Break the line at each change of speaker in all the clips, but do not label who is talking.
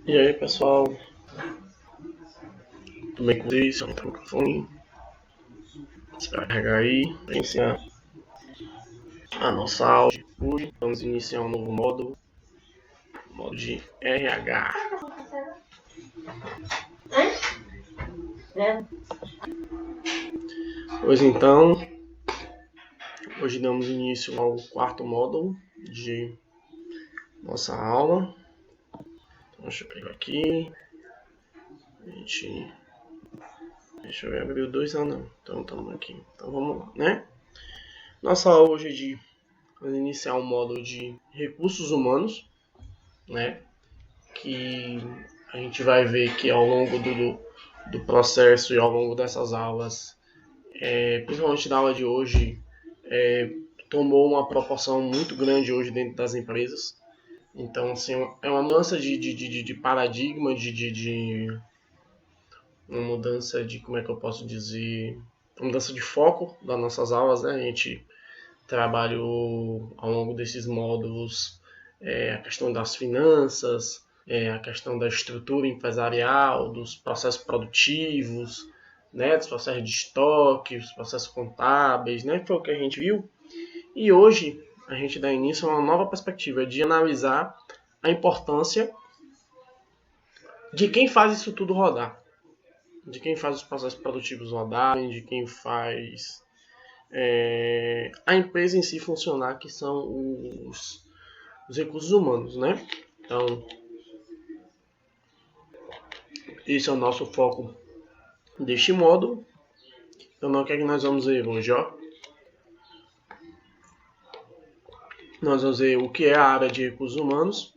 E aí, pessoal, tudo bem com vocês? Vamos o microfone. Esperar carregar aí para iniciar a nossa aula. Hoje vamos iniciar um novo módulo de RH. Hoje damos início ao quarto módulo de nossa aula. Então, deixa eu pegar aqui. Deixa eu abrir o 2A não. Então estamos aqui. Então vamos lá, né? Nossa aula hoje é de iniciar um módulo de recursos humanos, né? Que a gente vai ver que ao longo do processo e ao longo dessas aulas, principalmente na aula de hoje, tomou uma proporção muito grande hoje dentro das empresas. Então, assim, é uma mudança de paradigma, uma mudança de, como é que eu posso dizer, uma mudança de foco das nossas aulas, né? A gente trabalhou ao longo desses módulos a questão das finanças, a questão da estrutura empresarial, dos processos produtivos, né, dos processos de estoque, os processos contábeis, né, foi o que a gente viu. E hoje a gente dá início a uma nova perspectiva de analisar a importância de quem faz isso tudo rodar, de quem faz os processos produtivos rodarem, de quem faz a empresa em si funcionar, que são os recursos humanos, né? Então, esse é o nosso foco deste módulo. Então, o que é que nós vamos ver hoje, ó? Nós vamos ver o que é a área de recursos humanos.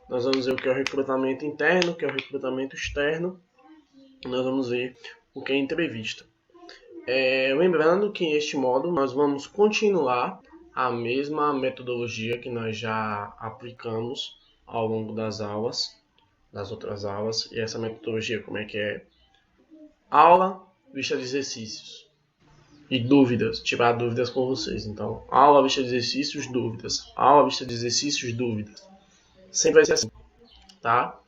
Nós vamos ver o que é o recrutamento interno, o que é o recrutamento externo. Nós vamos ver o que é entrevista. Lembrando que neste módulo nós vamos continuar a mesma metodologia que nós já aplicamos ao longo das aulas, das outras aulas. E essa metodologia, como é que é? Aula, lista de exercícios e dúvidas, tirar dúvidas com vocês. Então, aula, lista de exercícios, dúvidas. Aula, lista de exercícios, dúvidas. Sempre vai ser assim, tá?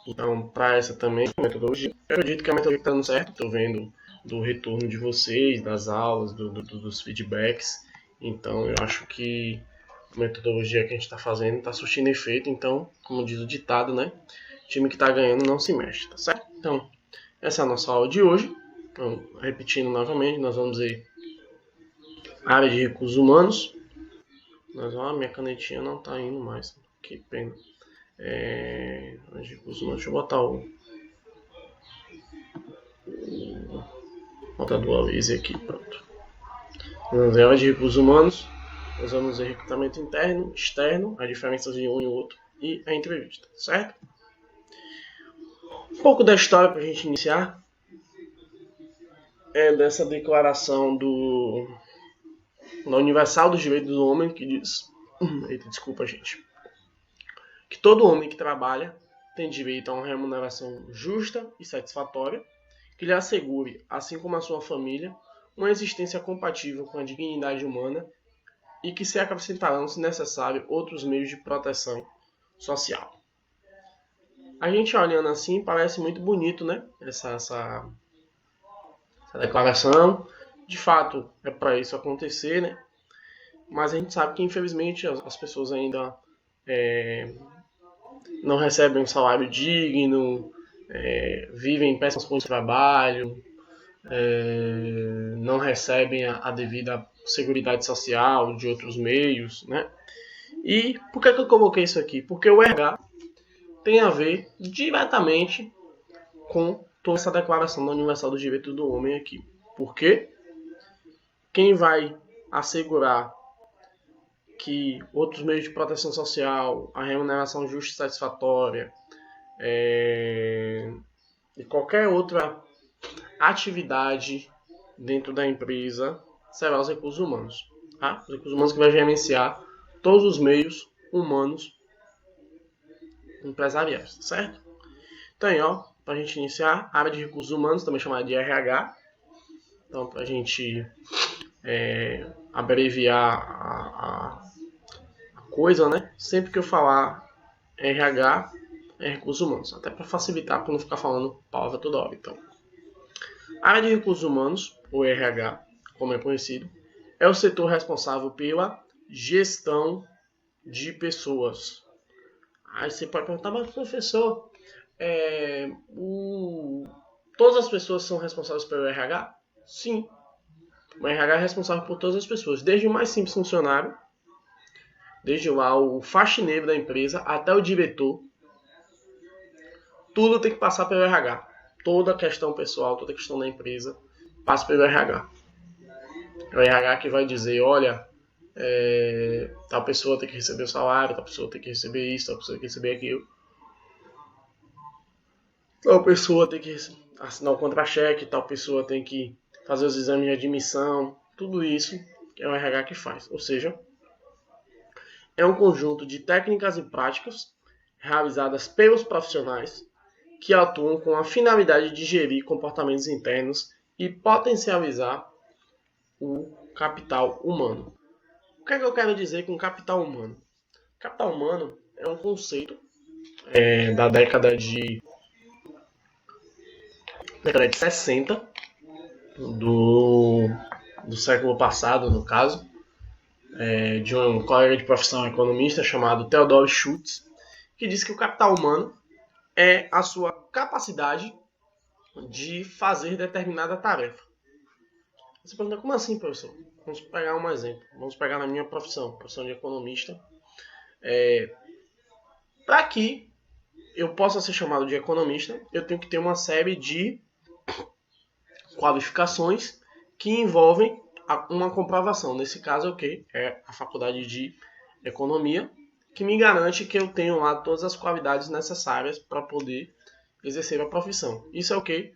Então, para essa também metodologia, eu acredito que a metodologia está dando certo. Estou vendo do retorno de vocês, das aulas, dos feedbacks. Então, eu acho que a metodologia que a gente está fazendo está surtindo efeito. Então, como diz o ditado, né? Time que está ganhando não se mexe, tá certo? Então, essa é a nossa aula de hoje. Então, repetindo novamente, nós vamos ver a área de recursos humanos. Minha canetinha não está indo mais. Que pena. Deixa eu botar o do laser aqui, pronto. Nós vamos ver de recursos humanos, nós vamos ver recrutamento interno, externo, as diferenças de um e outro e a entrevista, certo? Um pouco da história para a gente iniciar é dessa declaração da Universal dos Direitos do Homem, que diz, desculpa gente, que todo homem que trabalha tem direito a uma remuneração justa e satisfatória, que lhe assegure, assim como a sua família, uma existência compatível com a dignidade humana e que se acrescentarão, se necessário, outros meios de proteção social. A gente olhando assim parece muito bonito, né? Essa declaração. De fato, é para isso acontecer, né? Mas a gente sabe que, infelizmente, as pessoas ainda não recebem um salário digno, vivem em péssimas condições de trabalho, não recebem a devida seguridade social de outros meios, né? E por que eu coloquei isso aqui? Porque o RH tem a ver diretamente com toda essa declaração da Universal dos Direitos do Homem aqui. Porque quem vai assegurar que outros meios de proteção social, a remuneração justa e satisfatória e qualquer outra atividade dentro da empresa será os recursos humanos. Tá? Os recursos humanos que vai gerenciar todos os meios humanos empresariais, certo? Então, ó, para a gente iniciar, a área de recursos humanos, também chamada de RH. Então, para a gente abreviar a coisa, né? Sempre que eu falar RH, a é recursos humanos, até para facilitar, para não ficar falando palavra toda hora. Então, a área de recursos humanos, ou RH, como é conhecido, é o setor responsável pela gestão de pessoas. Aí você pode perguntar, mas professor, todas as pessoas são responsáveis pelo RH? Sim. O RH é responsável por todas as pessoas, desde o mais simples funcionário, desde lá o faxineiro da empresa até o diretor. Tudo tem que passar pelo RH. Toda a questão pessoal, toda a questão da empresa passa pelo RH. É o RH que vai dizer, olha, tal pessoa tem que receber o salário, tal pessoa tem que receber isso, tal pessoa tem que receber aquilo. Tal pessoa tem que assinar o contra-cheque, tal pessoa tem que fazer os exames de admissão. Tudo isso é o RH que faz. Ou seja, é um conjunto de técnicas e práticas realizadas pelos profissionais que atuam com a finalidade de gerir comportamentos internos e potencializar o capital humano. O que é que eu quero dizer com capital humano? Capital humano é um conceito da década de 60 do século passado, no caso, de um colega de profissão economista chamado Theodor Schultz, que diz que o capital humano é a sua capacidade de fazer determinada tarefa. Você pergunta, como assim, professor? Vamos pegar um exemplo. Vamos pegar na minha profissão de economista. Para que eu possa ser chamado de economista, eu tenho que ter uma série de qualificações que envolvem uma comprovação. Nesse caso é o quê? É a faculdade de economia, que me garante que eu tenho lá todas as qualidades necessárias para poder exercer a profissão. Isso é o quê?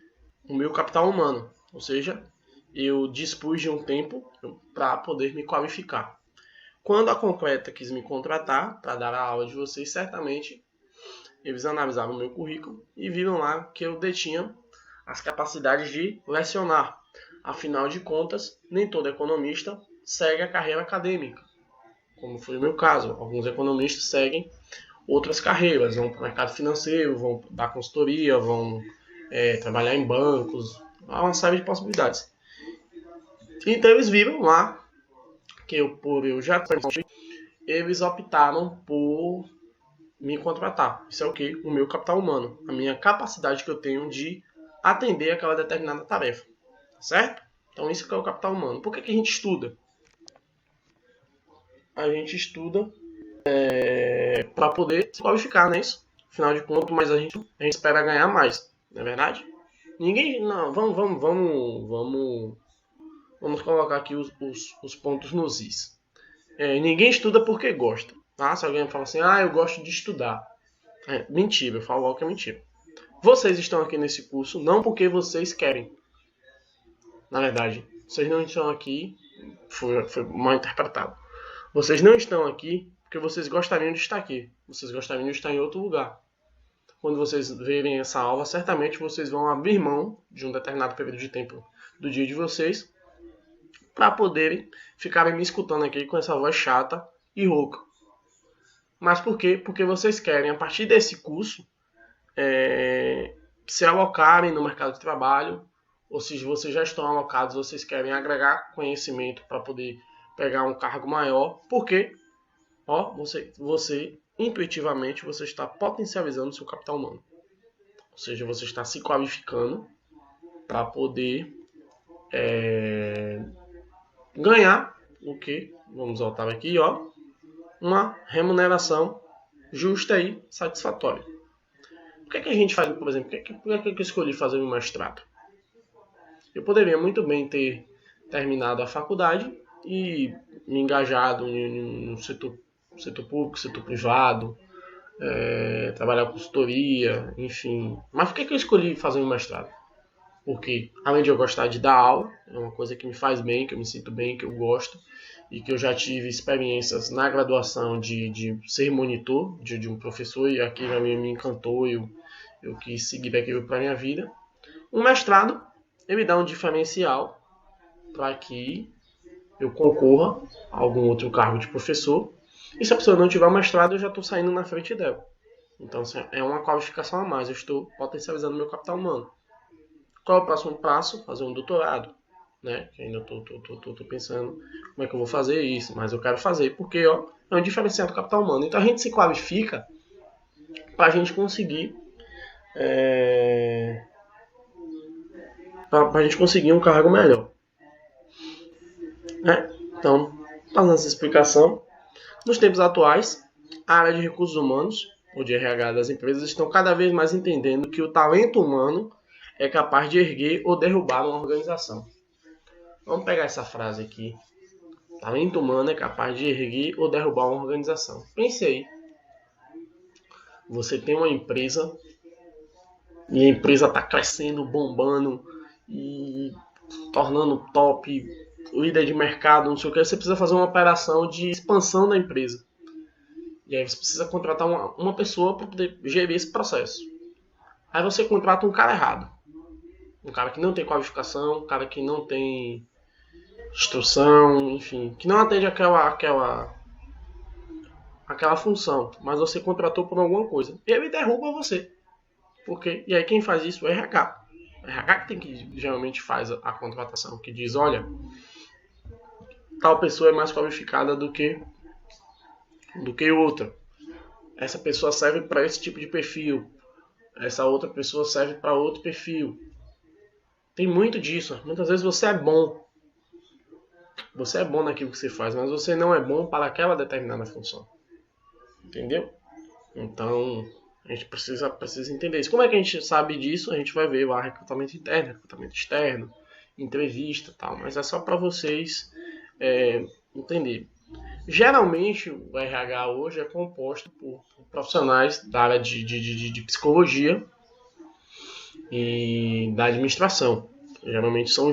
O meu capital humano. Ou seja, eu dispus de um tempo para poder me qualificar. Quando a Completa quis me contratar para dar a aula de vocês, certamente eles analisaram o meu currículo e viram lá que eu detinha as capacidades de lecionar. Afinal de contas, nem todo economista segue a carreira acadêmica, como foi o meu caso. Alguns economistas seguem outras carreiras, vão para o mercado financeiro, vão dar consultoria, vão trabalhar em bancos, há uma série de possibilidades. Então eles viram lá que eu já eles optaram por me contratar. Isso é o que? O meu capital humano, a minha capacidade que eu tenho de atender aquela determinada tarefa, certo? Então isso que é o capital humano. Por que a gente estuda? A gente estuda para poder se qualificar, não é isso? Afinal de contas, mas a gente espera ganhar mais, não é verdade? Ninguém, não, vamos colocar aqui os pontos nos is. Ninguém estuda porque gosta. Tá? Se alguém fala assim, eu gosto de estudar. Mentira, eu falo logo que é mentira. Vocês estão aqui nesse curso não porque vocês querem. Na verdade, vocês não estão aqui, foi mal interpretado. Vocês não estão aqui porque vocês gostariam de estar aqui. Vocês gostariam de estar em outro lugar. Quando vocês verem essa aula, certamente vocês vão abrir mão de um determinado período de tempo do dia de vocês para poderem ficarem me escutando aqui com essa voz chata e rouca. Mas por quê? Porque vocês querem, a partir desse curso, se alocarem no mercado de trabalho, ou se vocês já estão alocados, vocês querem agregar conhecimento para poder pegar um cargo maior. Por quê? Você intuitivamente, você está potencializando o seu capital humano. Ou seja, você está se qualificando para poder ganhar o que? Vamos voltar aqui, uma remuneração justa e satisfatória. Por que a gente faz, por exemplo, por que eu escolhi fazer um mestrado? Eu poderia muito bem ter terminado a faculdade e me engajado no setor público, setor privado, trabalhar com consultoria, enfim. Mas por que eu escolhi fazer um mestrado? Porque, além de eu gostar de dar aula, é uma coisa que me faz bem, que eu me sinto bem, que eu gosto, e que eu já tive experiências na graduação de ser monitor de um professor, e aquilo a mim me encantou, eu quis seguir aquilo para a minha vida. Um mestrado, ele dá um diferencial para que eu concorra a algum outro cargo de professor, e se a pessoa não tiver mestrado, eu já estou saindo na frente dela. Então é uma qualificação a mais. Eu estou potencializando meu capital humano. Qual é o próximo passo? Fazer um doutorado, né? Que ainda estou pensando como é que eu vou fazer isso, mas eu quero fazer porque é um diferencial do capital humano. Então a gente se qualifica para a gente conseguir para a gente conseguir um cargo melhor, né? Então, fazendo essa explicação, nos tempos atuais, a área de recursos humanos, ou de RH das empresas, estão cada vez mais entendendo que o talento humano é capaz de erguer ou derrubar uma organização. Vamos pegar essa frase aqui. Talento humano é capaz de erguer ou derrubar uma organização. Pense aí. Você tem uma empresa e a empresa está crescendo, bombando e tornando top, líder de mercado, não sei o que. Você precisa fazer uma operação de expansão da empresa. E aí você precisa contratar uma pessoa para poder gerir esse processo. Aí você contrata um cara errado. Um cara que não tem qualificação, um cara que não tem instrução, enfim, que não atende aquela função, mas você contratou por alguma coisa. E ele derruba você. Por quê? E aí quem faz isso é o RH. O RH que tem que geralmente faz a contratação, que diz, olha, tal pessoa é mais qualificada do que outra. Essa pessoa serve para esse tipo de perfil. Essa outra pessoa serve para outro perfil. Tem muito disso. Muitas vezes você é bom. Você é bom naquilo que você faz, mas você não é bom para aquela determinada função. Entendeu? Então, a gente precisa entender isso. Como é que a gente sabe disso? A gente vai ver lá recrutamento interno, recrutamento externo, entrevista e tal. Mas é só para vocês entenderem. Geralmente, o RH hoje é composto por profissionais da área de psicologia e da administração. Geralmente são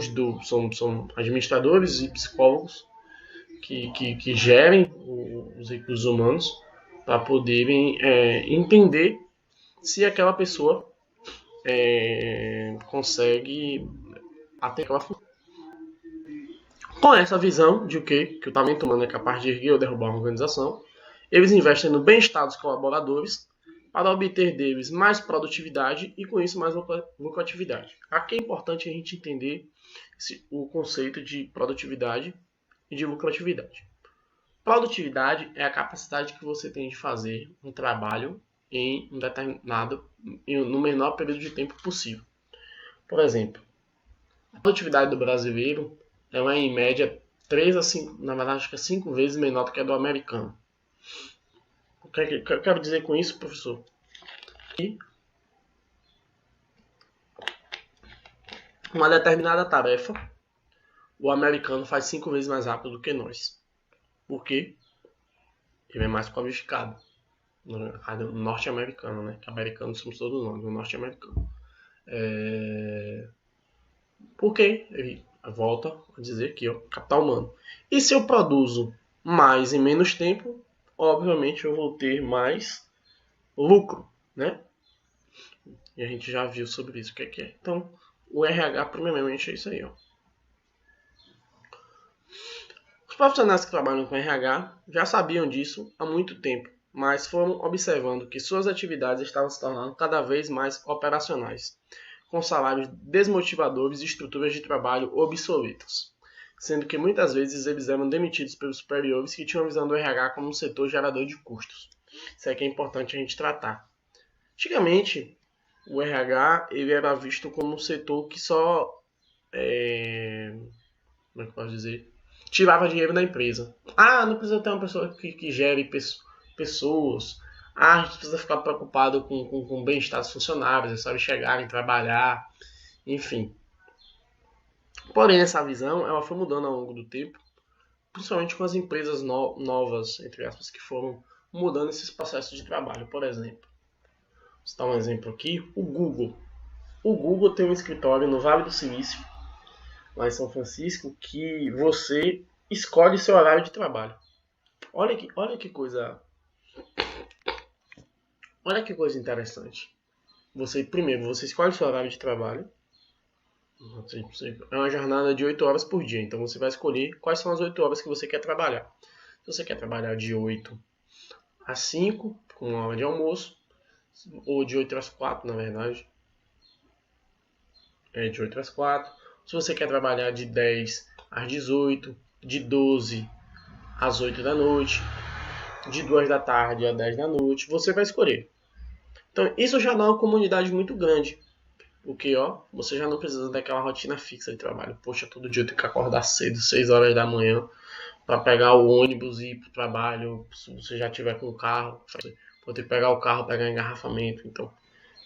administradores e psicólogos que gerem os recursos humanos para poderem entender se aquela pessoa consegue atender aquela função. Com essa visão de que o talento humano é capaz de erguer ou derrubar uma organização, eles investem no bem-estar dos colaboradores para obter deles mais produtividade e, com isso, mais lucratividade. Aqui é importante a gente entender o conceito de produtividade e de lucratividade. Produtividade é a capacidade que você tem de fazer um trabalho em um determinado, no menor período de tempo possível. Por exemplo, a produtividade do brasileiro é em média 3 a 5, na verdade acho que é 5 vezes menor do que a do americano. O que eu quero dizer com isso, professor? Que uma determinada tarefa, o americano faz 5 vezes mais rápido do que nós. Por quê? Ele é mais qualificado. Norte-americano, né? Que americanos somos todos nós, o norte-americano. Por quê? Ele volta a dizer aqui, capital humano. E se eu produzo mais em menos tempo, obviamente eu vou ter mais lucro, né? E a gente já viu sobre isso o que é. Então, o RH primeiramente é isso aí, Os profissionais que trabalham com RH já sabiam disso há muito tempo, mas foram observando que suas atividades estavam se tornando cada vez mais operacionais, com salários desmotivadores e estruturas de trabalho obsoletas, sendo que muitas vezes eles eram demitidos pelos superiores que tinham a visão do RH como um setor gerador de custos. Isso é que é importante a gente tratar. Antigamente, o RH ele era visto como um setor que só como é que eu posso dizer? Tirava dinheiro da empresa. Não precisa ter uma pessoa que gere pessoas. A gente precisa ficar preocupado com o bem-estar dos funcionários, é só chegarem, trabalhar, enfim. Porém, essa visão ela foi mudando ao longo do tempo, principalmente com as empresas novas, entre aspas, que foram mudando esses processos de trabalho. Por exemplo, vou dar um exemplo aqui, o Google. O Google tem um escritório no Vale do Silício, lá em São Francisco, que você escolhe seu horário de trabalho. Olha que coisa interessante. Primeiro, você escolhe seu horário de trabalho. É uma jornada de 8 horas por dia. Então você vai escolher quais são as 8 horas que você quer trabalhar. Se você quer trabalhar de 8 a 5, com uma hora de almoço, ou de 8 às 4, na verdade. É de 8 às 4. Se você quer trabalhar de 10 às 18, de 12 às 8 da noite, de 2 da tarde às 10 da noite, você vai escolher. Então, isso já dá uma comunidade muito grande. Porque, ó, você já não precisa daquela rotina fixa de trabalho. Poxa, todo dia eu tenho que acordar cedo, 6 horas da manhã, para pegar o ônibus e ir pro trabalho. Se você já tiver com o carro, vou ter que pegar o carro, pegar engarrafamento. Então,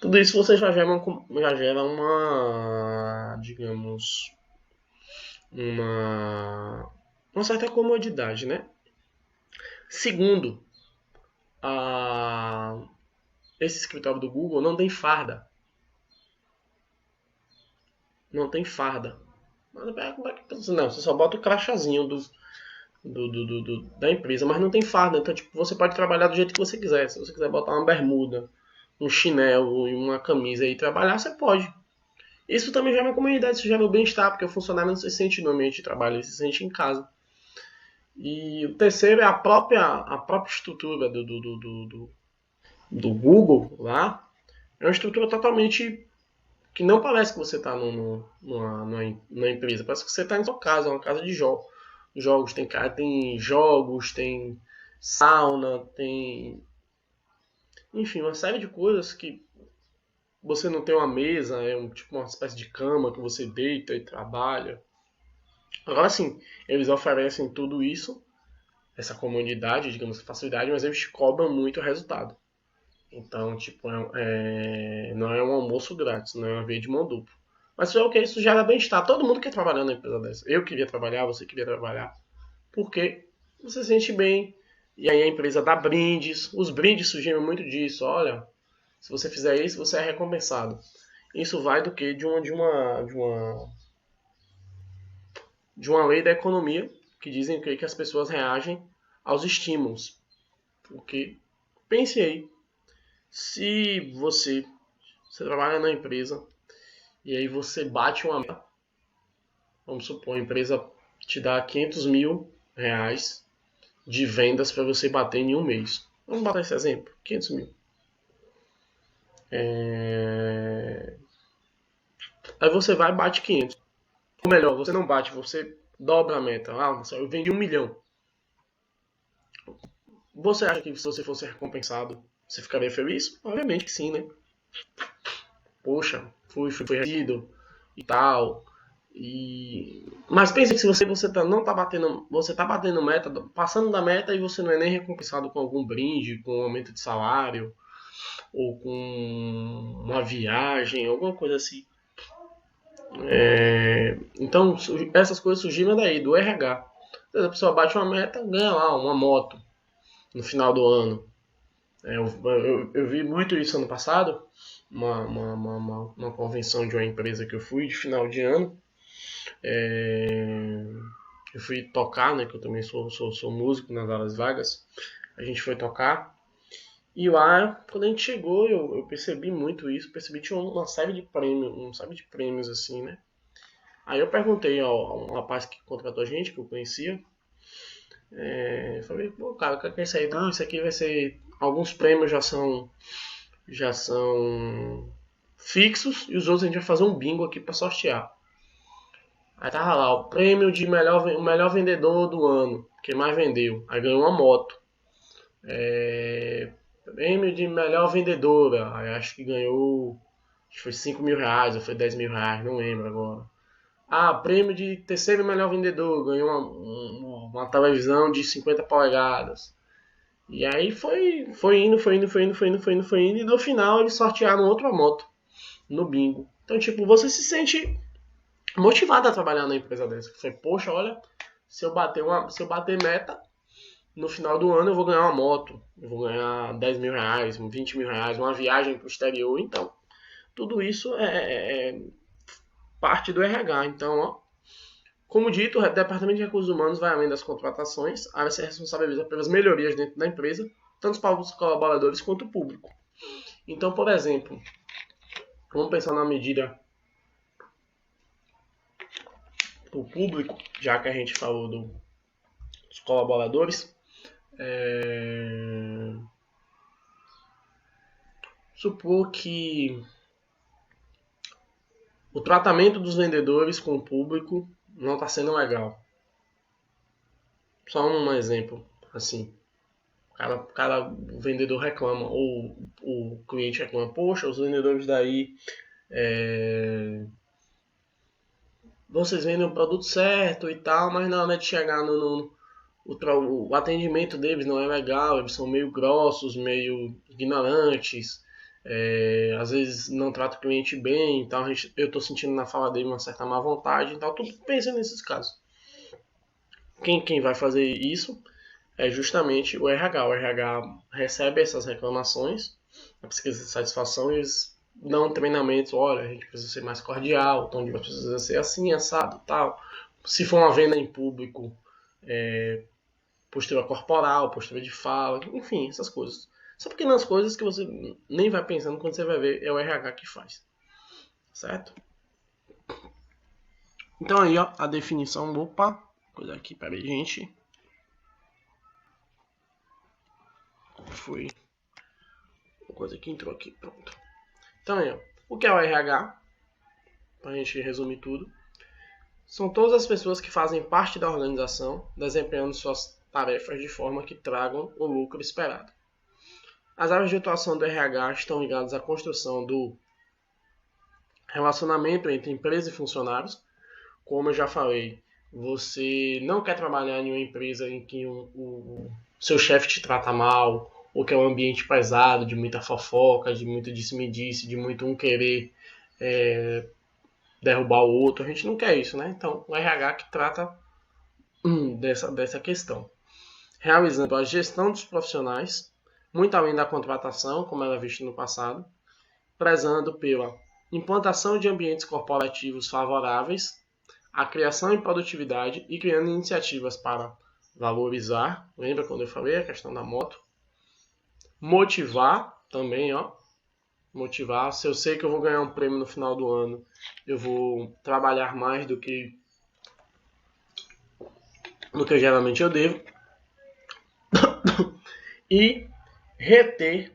tudo isso você já gera uma, digamos, uma certa comodidade, né? Segundo, esse escritório do Google não tem farda. Não tem farda. Não, você só bota o crachazinho da empresa, mas não tem farda. Então, tipo, você pode trabalhar do jeito que você quiser. Se você quiser botar uma bermuda, um chinelo e uma camisa e trabalhar, você pode. Isso também gera uma comunidade, isso gera o bem-estar, porque o funcionário não se sente no ambiente de trabalho, ele se sente em casa. E o terceiro é a própria estrutura do Google lá. É uma estrutura totalmente que não parece que você está numa empresa, parece que você está em sua casa, uma casa de jogos. Tem jogos, tem sauna, tem. Enfim, uma série de coisas que você não tem uma mesa, tipo uma espécie de cama que você deita e trabalha. Agora sim, eles oferecem tudo isso, essa comodidade, digamos, facilidade, mas eles cobram muito o resultado. Então, tipo, não é um almoço grátis, não é uma via de mão dupla. Mas é o que isso gera bem-estar. Todo mundo quer trabalhar na empresa dessa. Eu queria trabalhar, você queria trabalhar. Porque você se sente bem. E aí a empresa dá brindes. Os brindes surgiram muito disso. Olha, se você fizer isso, você é recompensado. Isso vai do que de uma lei da economia que dizem que as pessoas reagem aos estímulos. Porque pense aí, se você trabalha na empresa e aí você bate uma meta, vamos supor, a empresa te dá 500 mil reais de vendas para você bater em um mês. Vamos botar esse exemplo, 500 mil. Aí você vai e bate 500. Ou melhor, você não bate, você dobra a meta. Ah, eu vendi 1 milhão. Você acha que se você fosse recompensado, você ficaria feliz? Obviamente que sim, né? Poxa, fui reconhecido e tal. Mas pense que se não tá batendo, você tá batendo meta, passando da meta e você não é nem recompensado com algum brinde, com um aumento de salário ou com uma viagem, alguma coisa assim. Então essas coisas surgiram daí, do RH. A pessoa bate uma meta, ganha lá uma moto no final do ano. Eu vi muito isso ano passado, uma convenção de uma empresa que eu fui de final de ano. Eu fui tocar, né, que eu também sou músico nas horas vagas. A gente foi tocar. E lá, quando a gente chegou, eu percebi muito isso. Percebi que tinha uma série de prêmios, assim, né? Aí eu perguntei a um rapaz que contratou a gente, que eu conhecia. Falei, pô, cara, o que é isso aí? Não, isso aqui vai ser... Alguns prêmios já são fixos e os outros a gente vai fazer um bingo aqui pra sortear. Aí tava lá, o prêmio de o melhor vendedor do ano, quem mais vendeu. Aí ganhou uma moto. Prêmio de melhor vendedora, aí acho que ganhou, acho que foi 5 mil reais ou foi 10 mil reais, não lembro agora. Prêmio de terceiro melhor vendedor, ganhou uma televisão de 50 polegadas. E aí foi indo, e no final eles sortearam outra moto no bingo. Então, tipo, você se sente motivado a trabalhar na empresa dessa. Você, poxa, olha, se eu bater meta, no final do ano eu vou ganhar uma moto, eu vou ganhar 10 mil reais, 20 mil reais, uma viagem para o exterior. Então, tudo isso é parte do RH. Então, ó, como dito, o Departamento de Recursos Humanos vai além das contratações, a área se responsabiliza pelas melhorias dentro da empresa, tanto para os colaboradores quanto o público. Então, por exemplo, vamos pensar na medida do público, já que a gente falou dos colaboradores. supor que o tratamento dos vendedores com o público não está sendo legal. Só um exemplo, assim. O vendedor reclama, ou o cliente reclama, poxa, os vendedores daí vocês vendem o produto certo e tal, mas na hora de chegar o atendimento deles não é legal, eles são meio grossos, meio ignorantes, às vezes não trata o cliente bem, então eu estou sentindo na fala dele uma certa má vontade, então tudo pensa nesses casos. Quem vai fazer isso é justamente o RH. O RH recebe essas reclamações, a pesquisa de satisfação, e eles dão treinamentos, olha, a gente precisa ser mais cordial, o tom de voz precisa ser assim, assado, tal. Se for uma venda em público, postura corporal, postura de fala, enfim, essas coisas. São pequenas coisas que você nem vai pensando quando você vai ver, é o RH que faz. Certo? Então aí, ó, a definição, opa, coisa aqui, peraí, gente. Foi uma coisa que entrou aqui, pronto. Então aí, ó, o que é o RH? Pra gente resumir tudo. São todas as pessoas que fazem parte da organização, desempenhando suas tarefas de forma que tragam o lucro esperado. As áreas de atuação do RH estão ligadas à construção do relacionamento entre empresa e funcionários. Como eu já falei, você não quer trabalhar em uma empresa em que o seu chefe te trata mal, ou que é um ambiente pesado, de muita fofoca, de muito disse-me-disse, de muito um querer derrubar o outro. A gente não quer isso, né? Então, o RH que trata dessa questão. Realizando a gestão dos profissionais, muito além da contratação, como era visto no passado, prezando pela implantação de ambientes corporativos favoráveis, a criação e produtividade e criando iniciativas para valorizar, lembra quando eu falei a questão da moto? Motivar também, ó. Motivar, se eu sei que eu vou ganhar um prêmio no final do ano, eu vou trabalhar mais do que geralmente eu devo. E reter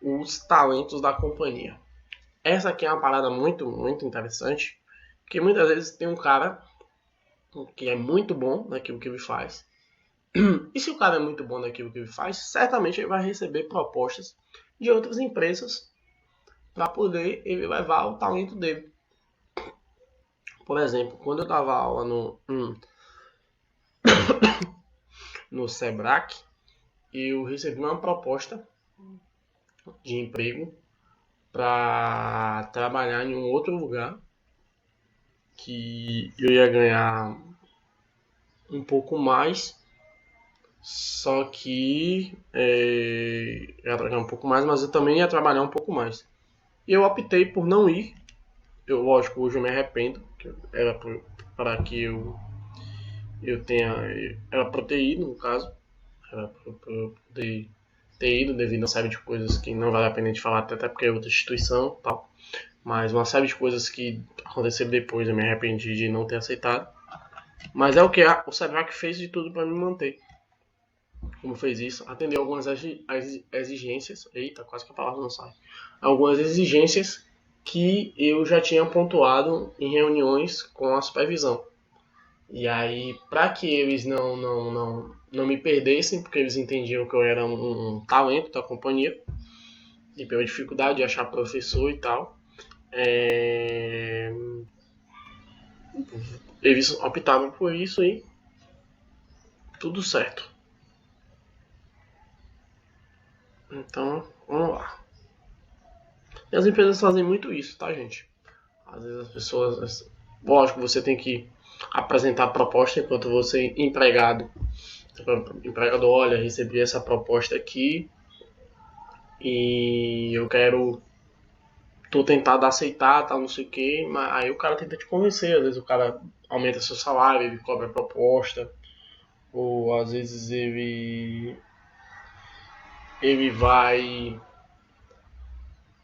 os talentos da companhia. Essa aqui é uma parada muito, muito interessante, porque muitas vezes tem um cara que é muito bom naquilo que ele faz. E se o cara é muito bom naquilo que ele faz, certamente ele vai receber propostas de outras empresas para poder ele levar o talento dele. Por exemplo, quando eu dava aula no Sebrae, eu recebi uma proposta de emprego para trabalhar em um outro lugar que eu ia ganhar um pouco mais, só que ia trabalhar um pouco mais, mas eu também ia trabalhar um pouco mais. E eu optei por não ir. Lógico, hoje eu me arrependo, que era para que eu tenha. Era para ter ido, no caso. Era para eu poder ter ido, devido a uma série de coisas que não vale a pena a gente falar, até porque é outra instituição e tal. Mas uma série de coisas que aconteceram depois eu me arrependi de não ter aceitado. Mas é o que o Sebrae fez de tudo para me manter. Como fez isso? Atendeu algumas exigências. Eita, quase que a palavra não sai. Algumas exigências que eu já tinha pontuado em reuniões com a supervisão. E aí, para que eles não me perdessem, porque eles entendiam que eu era um talento da companhia, e pela dificuldade de achar professor e tal, eles optavam por isso e tudo certo. Então, vamos lá. E as empresas fazem muito isso, tá, gente? Às vezes as pessoas... Lógico, você tem que apresentar a proposta enquanto você empregado. Empregador, olha, recebi essa proposta aqui e eu tô tentando aceitar, tal, não sei o que, mas aí o cara tenta te convencer, às vezes o cara aumenta seu salário, ele cobra a proposta, ou às vezes ele vai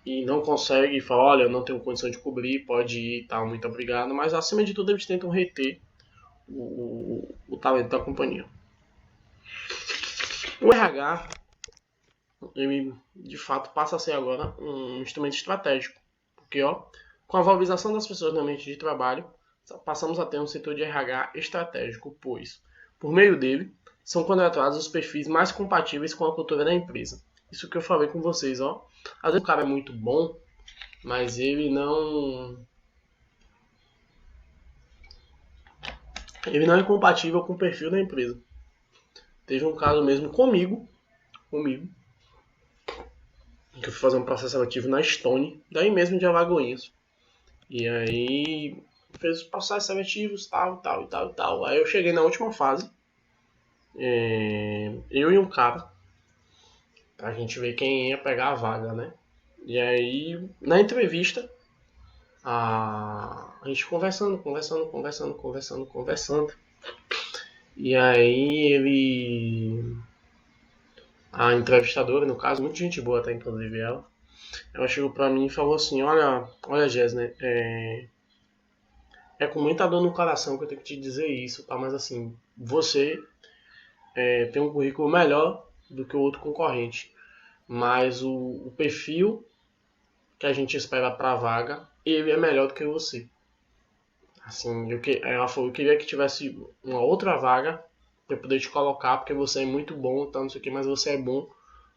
e não consegue e fala, olha, eu não tenho condição de cobrir, pode ir, tal, muito obrigado, mas acima de tudo eles tentam reter o talento da companhia. O RH, ele de fato passa a ser agora um instrumento estratégico. Porque, com a valorização das pessoas no ambiente de trabalho, passamos a ter um setor de RH estratégico, pois, por meio dele, são contratados os perfis mais compatíveis com a cultura da empresa. Isso que eu falei com vocês, Às vezes o cara é muito bom, mas ele não é compatível com o perfil da empresa. Teve um caso mesmo comigo, que eu fui fazer um processo seletivo na Stone, daí mesmo de Alagoinhas. E aí fez os processos seletivos, tal. Aí eu cheguei na última fase, eu e um cara, pra gente ver quem ia pegar a vaga, né? E aí, na entrevista, a gente conversando. E aí a entrevistadora, no caso, muita gente boa até, inclusive ela chegou pra mim e falou assim, olha Jess, né, é com muita dor no coração que eu tenho que te dizer isso, tá? Mas assim, você tem um currículo melhor do que o outro concorrente, mas o perfil que a gente espera pra vaga, ele é melhor do que você. Assim, ela falou, eu queria que tivesse uma outra vaga pra eu poder te colocar, porque você é muito bom, tá, não sei o que, mas você é bom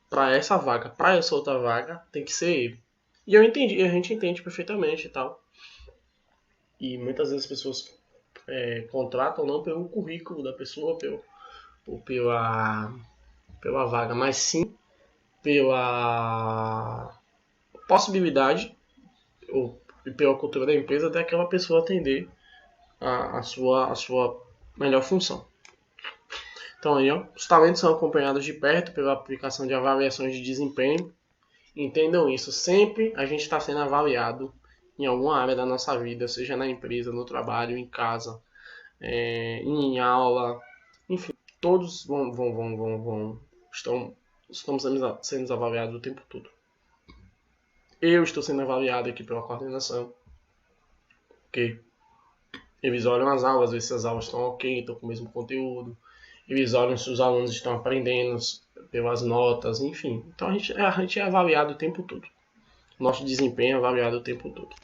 pra essa vaga. Pra essa outra vaga, tem que ser ele. E eu entendi, a gente entende perfeitamente e tal. E muitas vezes as pessoas contratam não pelo currículo da pessoa, ou pela vaga, mas sim pela possibilidade ou pela cultura da empresa daquela pessoa atender a sua melhor função. Então aí, os talentos são acompanhados de perto pela aplicação de avaliações de desempenho. Entendam isso, sempre a gente está sendo avaliado em alguma área da nossa vida, seja na empresa, no trabalho, em casa, em aula, enfim, todos estamos sendo avaliados o tempo todo. Eu estou sendo avaliado aqui pela coordenação, ok? Eles olham as aulas, ver se as aulas estão ok, estão com o mesmo conteúdo. Eles olham se os alunos estão aprendendo pelas notas, enfim. Então a gente é avaliado o tempo todo. Nosso desempenho é avaliado o tempo todo.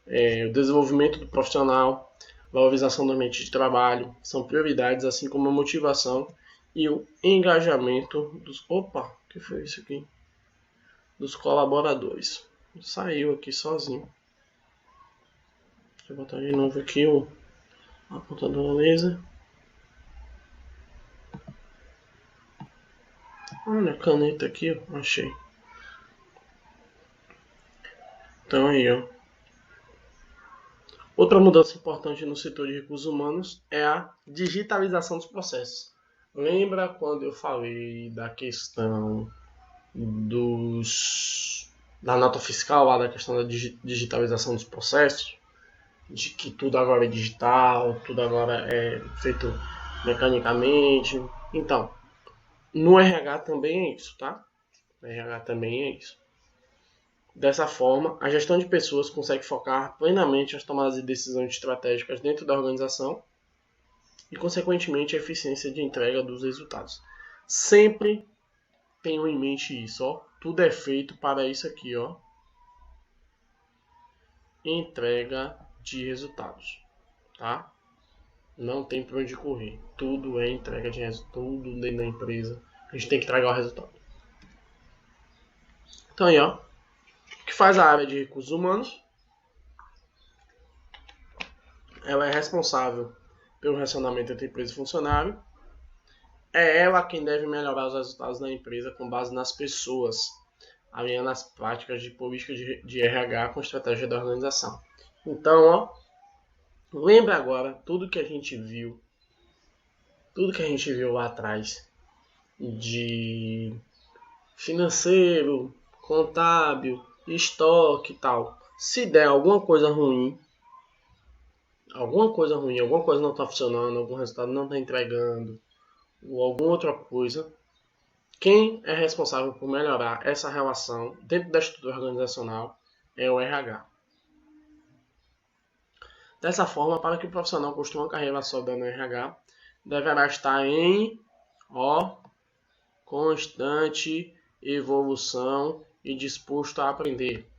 O desenvolvimento do profissional, valorização do ambiente de trabalho, são prioridades, assim como a motivação e o engajamento dos... Opa, o que foi isso aqui? Dos colaboradores. Saiu aqui sozinho. Deixa eu botar de novo aqui o apontador laser. Olha a caneta aqui, achei. Então aí, Outra mudança importante no setor de recursos humanos é a digitalização dos processos. Lembra quando eu falei da questão da nota fiscal, lá da questão da digitalização dos processos? De que tudo agora é digital, tudo agora é feito mecanicamente. Então, no RH também é isso, tá? No RH também é isso. Dessa forma, a gestão de pessoas consegue focar plenamente as tomadas de decisões estratégicas dentro da organização e, consequentemente, a eficiência de entrega dos resultados. Sempre tenham em mente isso, Tudo é feito para isso aqui, Entrega de resultados, tá? Não tem para onde correr. Tudo é entrega de resultado, tudo dentro da empresa. A gente tem que entregar o resultado. Então aí, o que faz a área de recursos humanos? Ela é responsável pelo relacionamento entre empresa e funcionário. É ela quem deve melhorar os resultados da empresa com base nas pessoas, alinhando as práticas de política de RH com a estratégia da organização. Então, lembra agora tudo que a gente viu lá atrás de financeiro, contábil, estoque e tal. Se der alguma coisa ruim, alguma coisa não está funcionando, algum resultado não está entregando, ou alguma outra coisa, quem é responsável por melhorar essa relação dentro da estrutura organizacional é o RH. Dessa forma, para que o profissional construa uma carreira sólida no RH, deverá estar em constante evolução e disposto a aprender.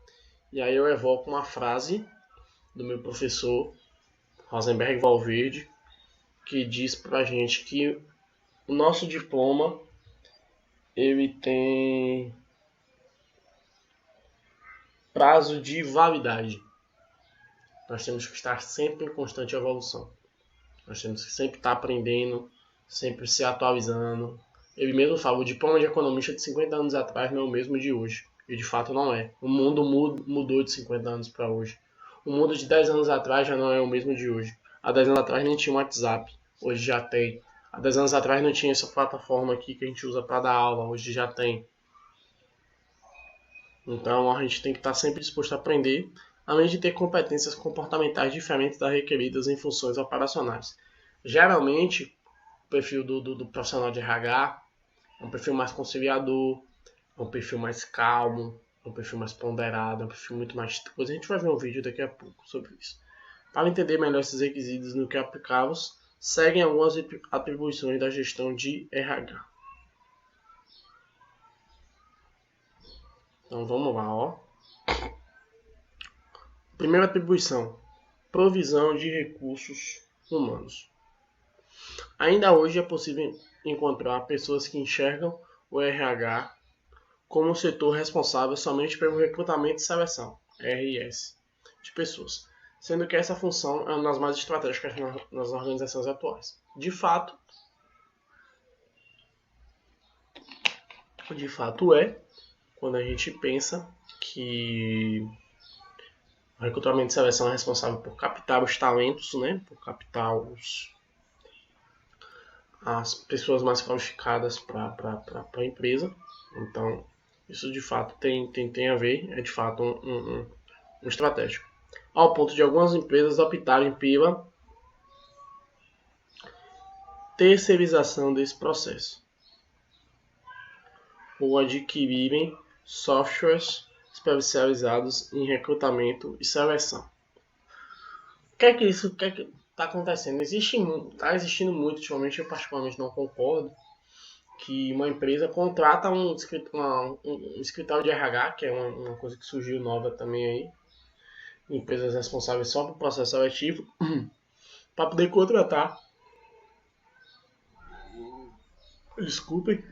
E aí eu evoco uma frase do meu professor Rosenberg Valverde, que diz pra gente que o nosso diploma ele tem prazo de validade. Nós temos que estar sempre em constante evolução. Nós temos que sempre estar aprendendo, sempre se atualizando. Ele mesmo fala, o diploma de economista de 50 anos atrás não é o mesmo de hoje. E de fato não é. O mundo mudou de 50 anos para hoje. O mundo de 10 anos atrás já não é o mesmo de hoje. Há 10 anos atrás nem tinha um WhatsApp, hoje já tem. Há 10 anos atrás não tinha essa plataforma aqui que a gente usa para dar aula, hoje já tem. Então a gente tem que estar sempre disposto a aprender, além de ter competências comportamentais diferentes das requeridas em funções operacionais. Geralmente, o perfil do profissional de RH é um perfil mais conciliador, é um perfil mais calmo, é um perfil mais ponderado, é um perfil muito mais... Depois a gente vai ver um vídeo daqui a pouco sobre isso. Para entender melhor esses requisitos no que aplicá-los, seguem algumas atribuições da gestão de RH. Então vamos lá, ó. Primeira atribuição: provisão de recursos humanos. Ainda hoje é possível encontrar pessoas que enxergam o RH como um setor responsável somente pelo recrutamento e seleção, RS, de pessoas, sendo que essa função é uma das mais estratégicas nas organizações atuais. De fato é, quando a gente pensa que o recrutamento e seleção é responsável por captar os talentos, né? Por captar as pessoas mais qualificadas para a empresa. Então, isso de fato tem a ver, é de fato um estratégico. Ao ponto de algumas empresas optarem pela terceirização desse processo ou adquirirem softwares especializados em recrutamento e seleção. O que é que está acontecendo? Está existindo muito, ultimamente eu particularmente não concordo, que uma empresa contrata um escritório de RH, que é uma coisa que surgiu nova também aí, empresas responsáveis só por processo seletivo, para poder contratar, desculpem,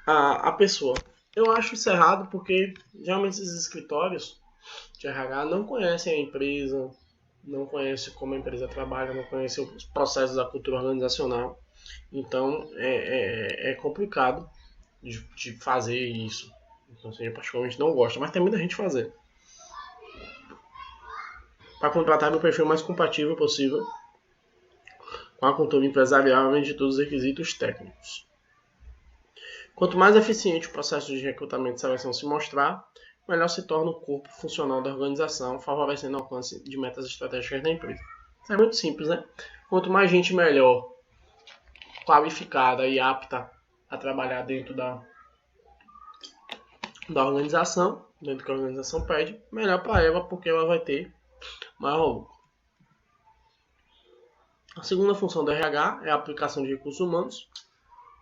a pessoa. Eu acho isso errado porque geralmente esses escritórios de RH não conhecem a empresa, não conhecem como a empresa trabalha, não conhecem os processos da cultura organizacional. Então é complicado de fazer isso. Então assim, eu particularmente não gosto, mas tem muita gente fazendo. Para contratar o perfil mais compatível possível com a cultura empresarial, além de todos os requisitos técnicos. Quanto mais eficiente o processo de recrutamento e seleção se mostrar, melhor se torna o corpo funcional da organização, favorecendo o alcance de metas estratégicas da empresa. Isso é muito simples, né? Quanto mais gente melhor, qualificada e apta a trabalhar dentro da organização, dentro do que a organização pede, melhor para ela, porque ela vai ter maior lucro. A segunda função do RH é a aplicação de recursos humanos.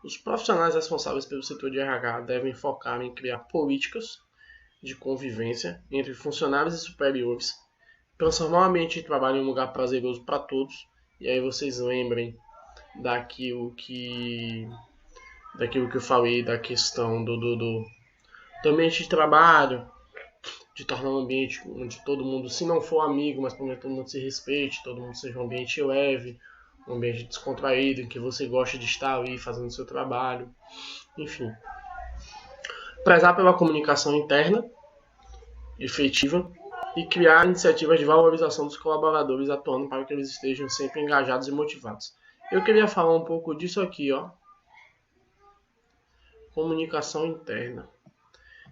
Os profissionais responsáveis pelo setor de RH devem focar em criar políticas de convivência entre funcionários e superiores, transformar o ambiente de trabalho em um lugar prazeroso para todos. E aí vocês lembrem daquilo que eu falei, da questão do ambiente de trabalho, de tornar um ambiente onde todo mundo, se não for amigo, mas pelo menos todo mundo se respeite, todo mundo seja um ambiente leve, um ambiente descontraído, em que você gosta de estar ali fazendo o seu trabalho, enfim. Prezar pela comunicação interna, efetiva, e criar iniciativas de valorização dos colaboradores, atuando para que eles estejam sempre engajados e motivados. Eu queria falar um pouco disso aqui, ó. Comunicação interna.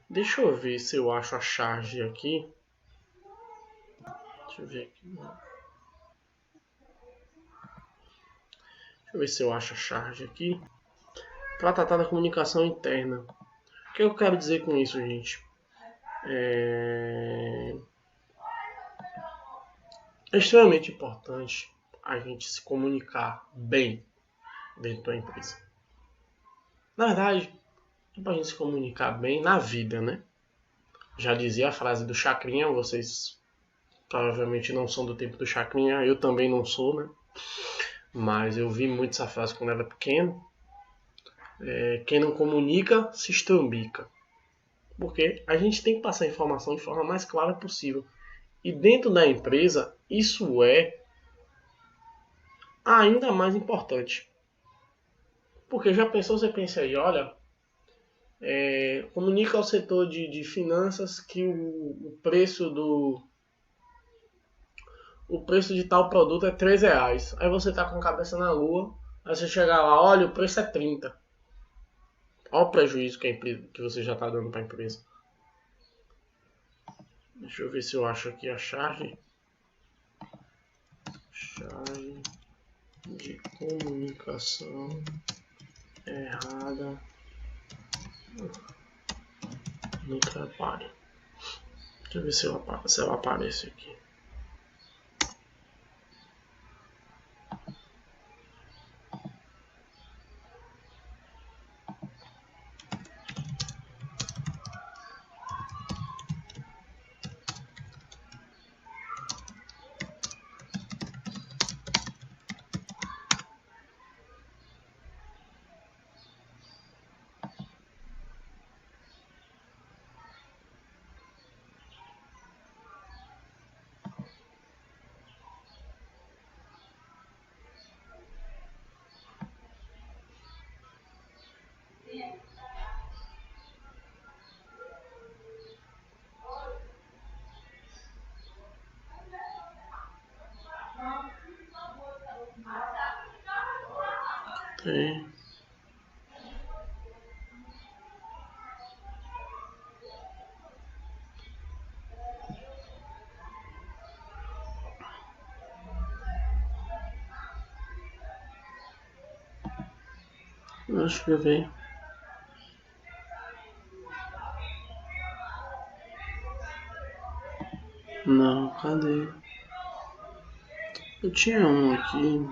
Deixa eu ver se eu acho a charge aqui. Deixa eu ver aqui. Deixa eu ver se eu acho a charge aqui. Para tratar da comunicação interna. O que eu quero dizer com isso, gente? É extremamente importante a gente se comunicar bem dentro da empresa. Na verdade, para a gente se comunicar bem na vida, né? Já dizia a frase do Chacrinha, vocês provavelmente não são do tempo do Chacrinha, eu também não sou, né? Mas eu vi muito essa frase quando era pequeno. Quem não comunica, se estrambica. Porque a gente tem que passar a informação de forma mais clara possível. E dentro da empresa, isso é ainda mais importante. Porque já pensou, você pensa aí, olha, comunica ao setor de finanças que o preço de tal produto é R$3. Aí você tá com a cabeça na lua, aí você chega lá, olha, o preço é 30. Olha o prejuízo que você já está dando para a empresa. Deixa eu ver se eu acho aqui a chave. Chave de comunicação errada no trabalho. Deixa eu ver se ela aparece aqui. Tem. Deixa eu ver. Não, cadê? Eu tinha um aqui.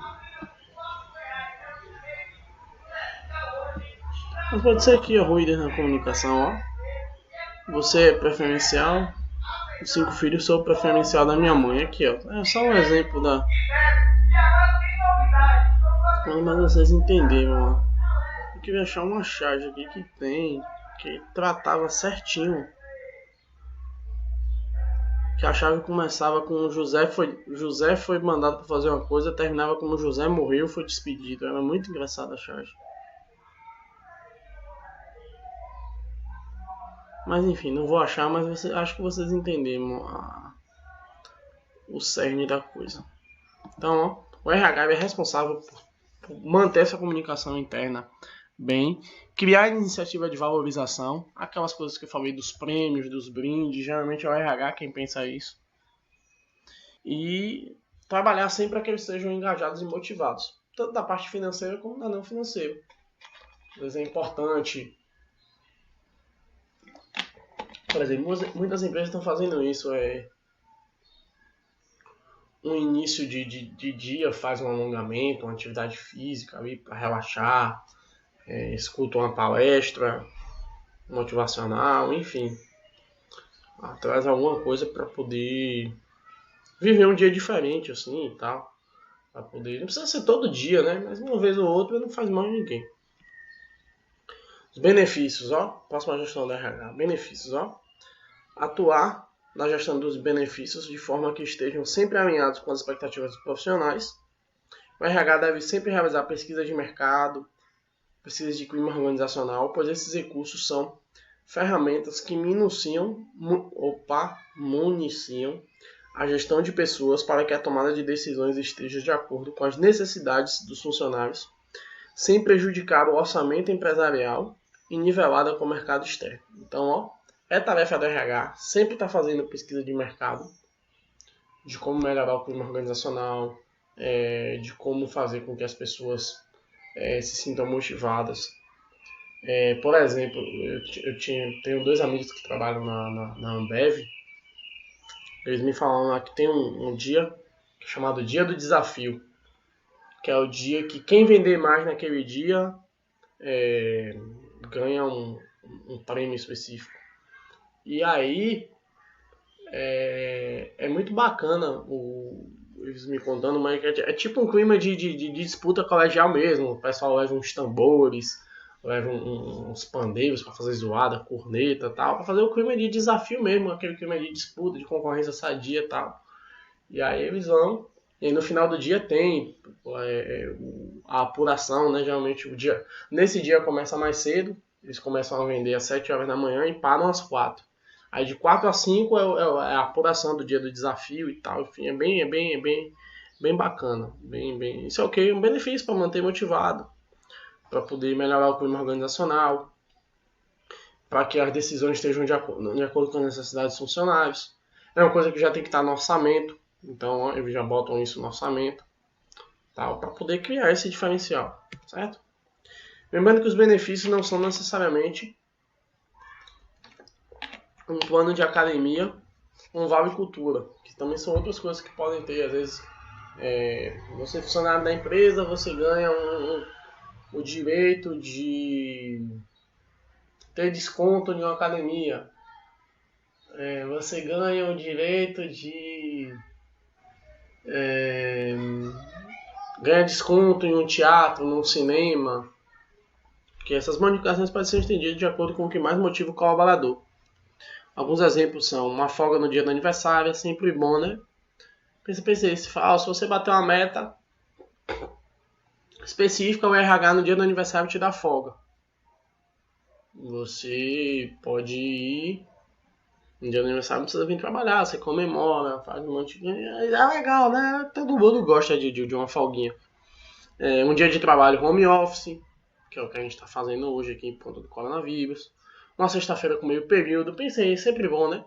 Mas pode ser aqui, ó, ruído na comunicação, ó. Você é preferencial. Os 5 filhos sou preferencial da minha mãe. Aqui, ó. É só um exemplo da. Mas vocês entenderam, ó. Eu queria achar uma charge aqui que tratava certinho. Que a chave começava com José foi mandado para fazer uma coisa, terminava como José morreu, foi despedido. Era muito engraçada a charge. Mas enfim, não vou achar, mas acho que vocês entenderam o cerne da coisa. Então, ó, o RH é responsável por manter essa comunicação interna bem, criar iniciativa de valorização, aquelas coisas que eu falei dos prêmios, dos brindes, geralmente é o RH quem pensa isso. E trabalhar sempre para que eles sejam engajados e motivados, tanto da parte financeira como da não financeira. Às vezes é importante. Por exemplo, muitas empresas estão fazendo isso. No início de dia faz um alongamento, uma atividade física ali para relaxar, escuta uma palestra motivacional, enfim. Traz alguma coisa para poder viver um dia diferente assim e tal. Para poder, não precisa ser todo dia, né? Mas uma vez ou outra não faz mal a ninguém. Os benefícios, ó. Próxima gestão da RH. Benefícios, ó. Atuar na gestão dos benefícios de forma que estejam sempre alinhados com as expectativas dos profissionais. O RH deve sempre realizar pesquisas de mercado, pesquisas de clima organizacional, pois esses recursos são ferramentas que municiam a gestão de pessoas para que a tomada de decisões esteja de acordo com as necessidades dos funcionários, sem prejudicar o orçamento empresarial e nivelada com o mercado externo. Então, ó, é tarefa do RH sempre estar fazendo pesquisa de mercado, de como melhorar o clima organizacional, de como fazer com que as pessoas se sintam motivadas. Por exemplo, tenho 2 amigos que trabalham na Ambev. Eles me falaram lá que tem um dia chamado Dia do Desafio, que é o dia que quem vender mais naquele dia ganha um um prêmio específico. E aí é muito bacana eles me contando, mas é tipo um clima de disputa colegial mesmo. O pessoal leva uns tambores, leva uns pandeiros para fazer zoada, corneta e tal, para fazer o clima de desafio mesmo, aquele clima de disputa, de concorrência sadia e tal. E aí eles vão, e aí no final do dia tem a apuração, né? Geralmente nesse dia começa mais cedo, eles começam a vender às 7 horas da manhã e param às 4. Aí de 4 a 5 é a apuração do dia do desafio e tal. Enfim, bem bacana. Isso é ok, um benefício para manter motivado, para poder melhorar o clima organizacional, para que as decisões estejam de acordo com as necessidades dos funcionários. É uma coisa que já tem que estar no orçamento, então eles já botam isso no orçamento, para poder criar esse diferencial, certo? Lembrando que os benefícios não são necessariamente um plano de academia, um vale cultura, que também são outras coisas que podem ter. Às vezes, você é funcionário da empresa, você ganha o direito de ter desconto em uma academia. Você ganha o direito de ganhar desconto em um teatro, num cinema. Que essas bonificações podem ser entendidas de acordo com o que mais motiva o colaborador. Alguns exemplos são uma folga no dia do aniversário, é sempre bom, né? Pensei, se você bater uma meta específica, o RH no dia do aniversário te dá folga. Você pode ir no dia do aniversário, não precisa vir trabalhar, você comemora, faz um monte de... É legal, né? Todo mundo gosta de uma folguinha. Um dia de trabalho home office, que é o que a gente está fazendo hoje aqui por conta do coronavírus. Uma sexta-feira com meio período, pensei, sempre bom, né?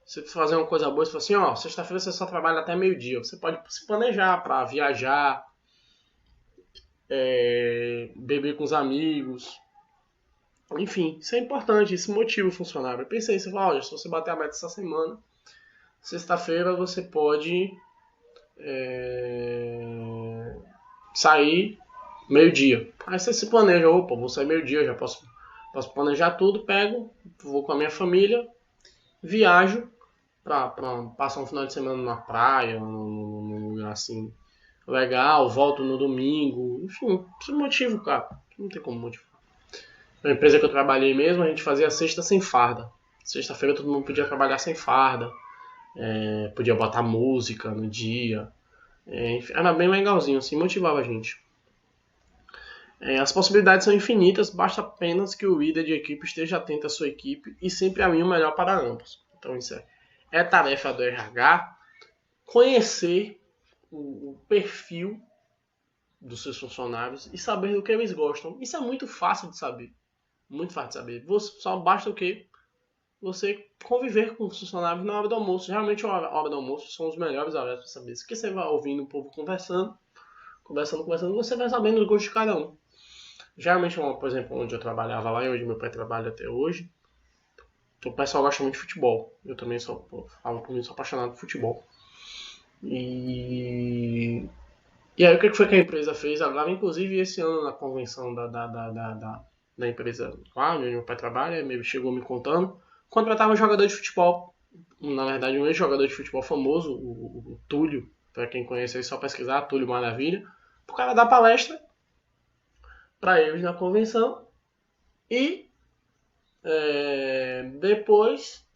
Você fazer uma coisa boa, você fala assim, sexta-feira você só trabalha até meio-dia. Você pode se planejar para viajar, beber com os amigos. Enfim, isso é importante, isso motiva o funcionário. Eu pensei, se você bater a meta essa semana, sexta-feira você pode sair meio-dia. Aí você se planeja, vou sair meio-dia, já posso planejar tudo, vou com a minha família, viajo pra passar um final de semana na praia, num lugar assim legal, volto no domingo, enfim, isso motiva, cara, não tem como motivar. Na empresa que eu trabalhei mesmo, a gente fazia sexta sem farda. Sexta-feira todo mundo podia trabalhar sem farda, podia botar música no dia, enfim, era bem legalzinho, assim, motivava a gente. As possibilidades são infinitas, basta apenas que o líder de equipe esteja atento à sua equipe e sempre alinhe o melhor para ambos. Então isso é tarefa do RH conhecer o perfil dos seus funcionários e saber do que eles gostam. Isso é muito fácil de saber. Muito fácil de saber. Só basta o quê? Você conviver com os funcionários na hora do almoço. Geralmente a hora do almoço são os melhores horários para saber. Porque você vai ouvindo o povo conversando, você vai sabendo o gosto de cada um. Geralmente, por exemplo, onde eu trabalhava lá e onde meu pai trabalha até hoje, o pessoal gosta muito de futebol. Eu também sou apaixonado por futebol. E aí o que foi que a empresa fez agora, inclusive esse ano na convenção da empresa lá, onde meu pai trabalha, ele chegou me contando, contratava um jogador de futebol. Na verdade, um ex-jogador de futebol famoso, o Túlio, para quem conhece aí, só pesquisar, Túlio Maravilha, o cara dar palestra para eles na convenção e depois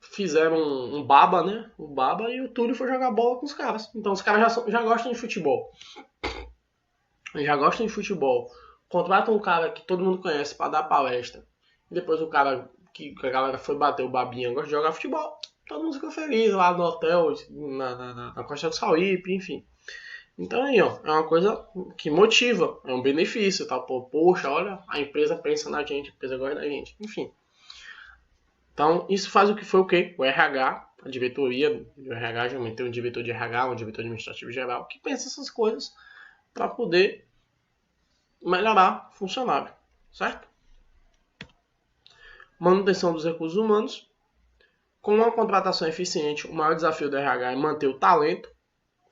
fizeram um baba, né? O baba, e o Túlio foi jogar bola com os caras. Então os caras já gostam de futebol. Contratam um cara que todo mundo conhece para dar palestra. E depois o cara que a galera foi bater o babinha gosta de jogar futebol. Todo mundo ficou feliz lá no hotel, na Costa do Sauípe, enfim. Então aí, é uma coisa que motiva, é um benefício, tá? Poxa, olha, a empresa pensa na gente, a empresa gosta da gente, enfim. Então, isso faz o que foi o quê? O RH, a diretoria do RH, geralmente tem um diretor de RH, um diretor administrativo geral, que pensa essas coisas para poder melhorar o funcionário, certo? Manutenção dos recursos humanos. Com uma contratação eficiente, o maior desafio do RH é manter o talento,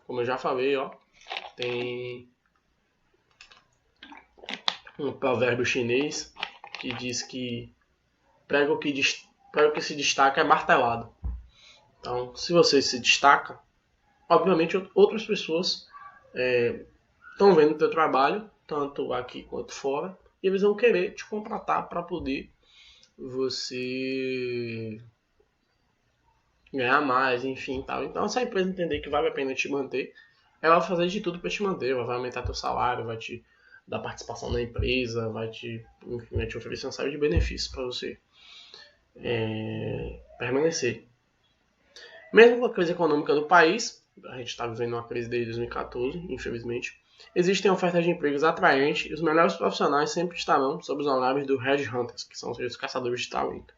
como eu já falei, tem um provérbio chinês que diz que prego que se destaca é martelado. Então, se você se destaca, obviamente outras pessoas estão vendo o teu trabalho, tanto aqui quanto fora, e eles vão querer te contratar para poder você ganhar mais, enfim, tal. Então, se a empresa entender que vale a pena te manter, ela vai fazer de tudo para te manter, ela vai aumentar teu salário, vai te dar participação na empresa, vai te oferecer uma série de benefícios para você permanecer. Mesmo com a crise econômica do país, a gente está vivendo uma crise desde 2014, infelizmente, existem ofertas de empregos atraentes e os melhores profissionais sempre estarão sob os olhares do Headhunters, que são os caçadores de talento.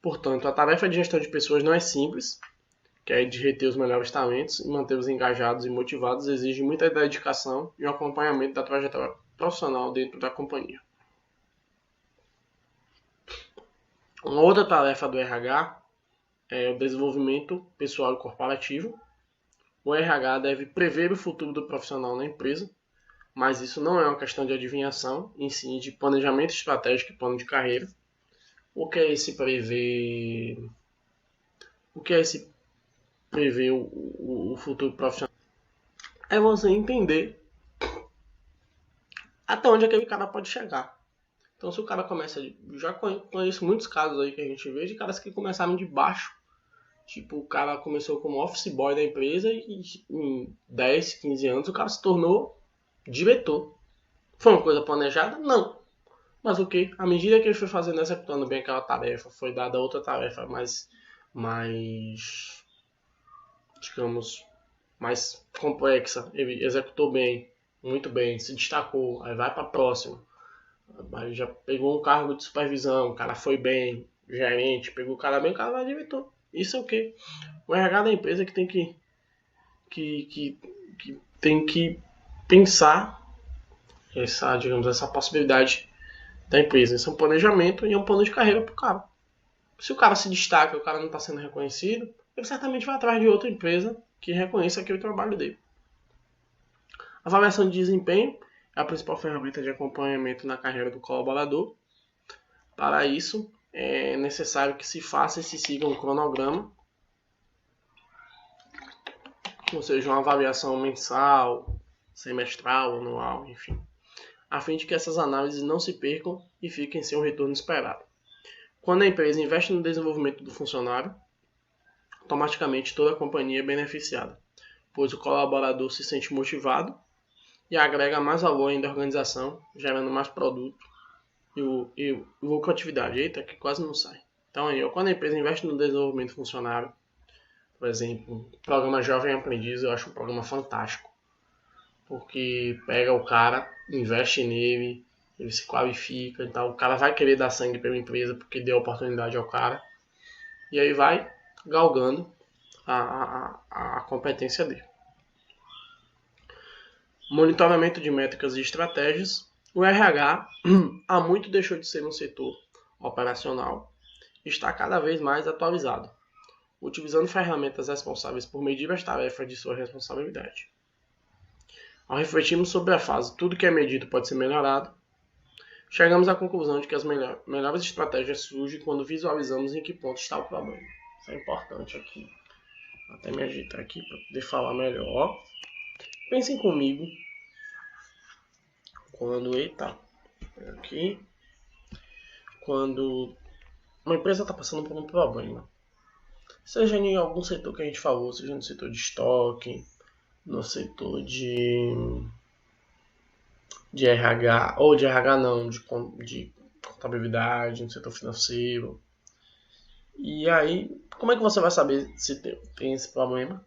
Portanto, a tarefa de gestão de pessoas não é simples, que é de reter os melhores talentos e mantê-los engajados e motivados, exige muita dedicação e um acompanhamento da trajetória profissional dentro da companhia. Uma outra tarefa do RH é o desenvolvimento pessoal e corporativo. O RH deve prever o futuro do profissional na empresa, mas isso não é uma questão de adivinhação, em sim de planejamento estratégico e plano de carreira. O que é esse prever? O que é esse prever o futuro profissional? É você entender até onde aquele cara pode chegar. Então, se o cara começa... Já conheço muitos casos aí que a gente vê de caras que começaram de baixo. Tipo, o cara começou como office boy da empresa e em 10, 15 anos o cara se tornou diretor. Foi uma coisa planejada? Não. Mas o que? À medida que ele foi fazendo, executando bem aquela tarefa, foi dada outra tarefa mais digamos, mais complexa. Ele executou bem, muito bem, se destacou, aí vai para a próxima. Aí já pegou um cargo de supervisão, o cara foi bem, gerente, pegou o cara bem, o cara vai diretor. Isso é o quê? O RH da empresa que tem que pensar essa possibilidade da empresa. Isso é um planejamento e é um plano de carreira para o cara. Se o cara se destaca e o cara não está sendo reconhecido, ele certamente vai atrás de outra empresa que reconheça aquele trabalho dele. A avaliação de desempenho é a principal ferramenta de acompanhamento na carreira do colaborador. Para isso, é necessário que se faça e se siga um cronograma, ou seja, uma avaliação mensal, semestral, anual, enfim, a fim de que essas análises não se percam e fiquem sem o retorno esperado. Quando a empresa investe no desenvolvimento do funcionário, automaticamente toda a companhia é beneficiada, pois o colaborador se sente motivado e agrega mais valor ainda à organização, gerando mais produto e lucratividade. Eita, que quase não sai. Então, quando a empresa investe no desenvolvimento do funcionário, por exemplo, o programa Jovem Aprendiz, eu acho um programa fantástico, porque pega o cara, investe nele, ele se qualifica, então o cara vai querer dar sangue pela empresa porque deu oportunidade ao cara, e aí vai galgando a competência dele. Monitoramento de métricas e estratégias. O RH há muito deixou de ser um setor operacional e está cada vez mais atualizado, utilizando ferramentas responsáveis por medir as tarefas de sua responsabilidade. Ao refletirmos sobre a fase tudo que é medido pode ser melhorado, chegamos à conclusão de que as melhores estratégias surgem quando visualizamos em que ponto está o problema. Isso é importante aqui. Vou até me ajeitar aqui para poder falar melhor. Pensem comigo quando uma empresa está passando por um problema, seja em algum setor que a gente falou, seja no setor de estoque, no setor de RH, ou de RH não, de contabilidade, no setor financeiro. E aí, como é que você vai saber se tem esse problema?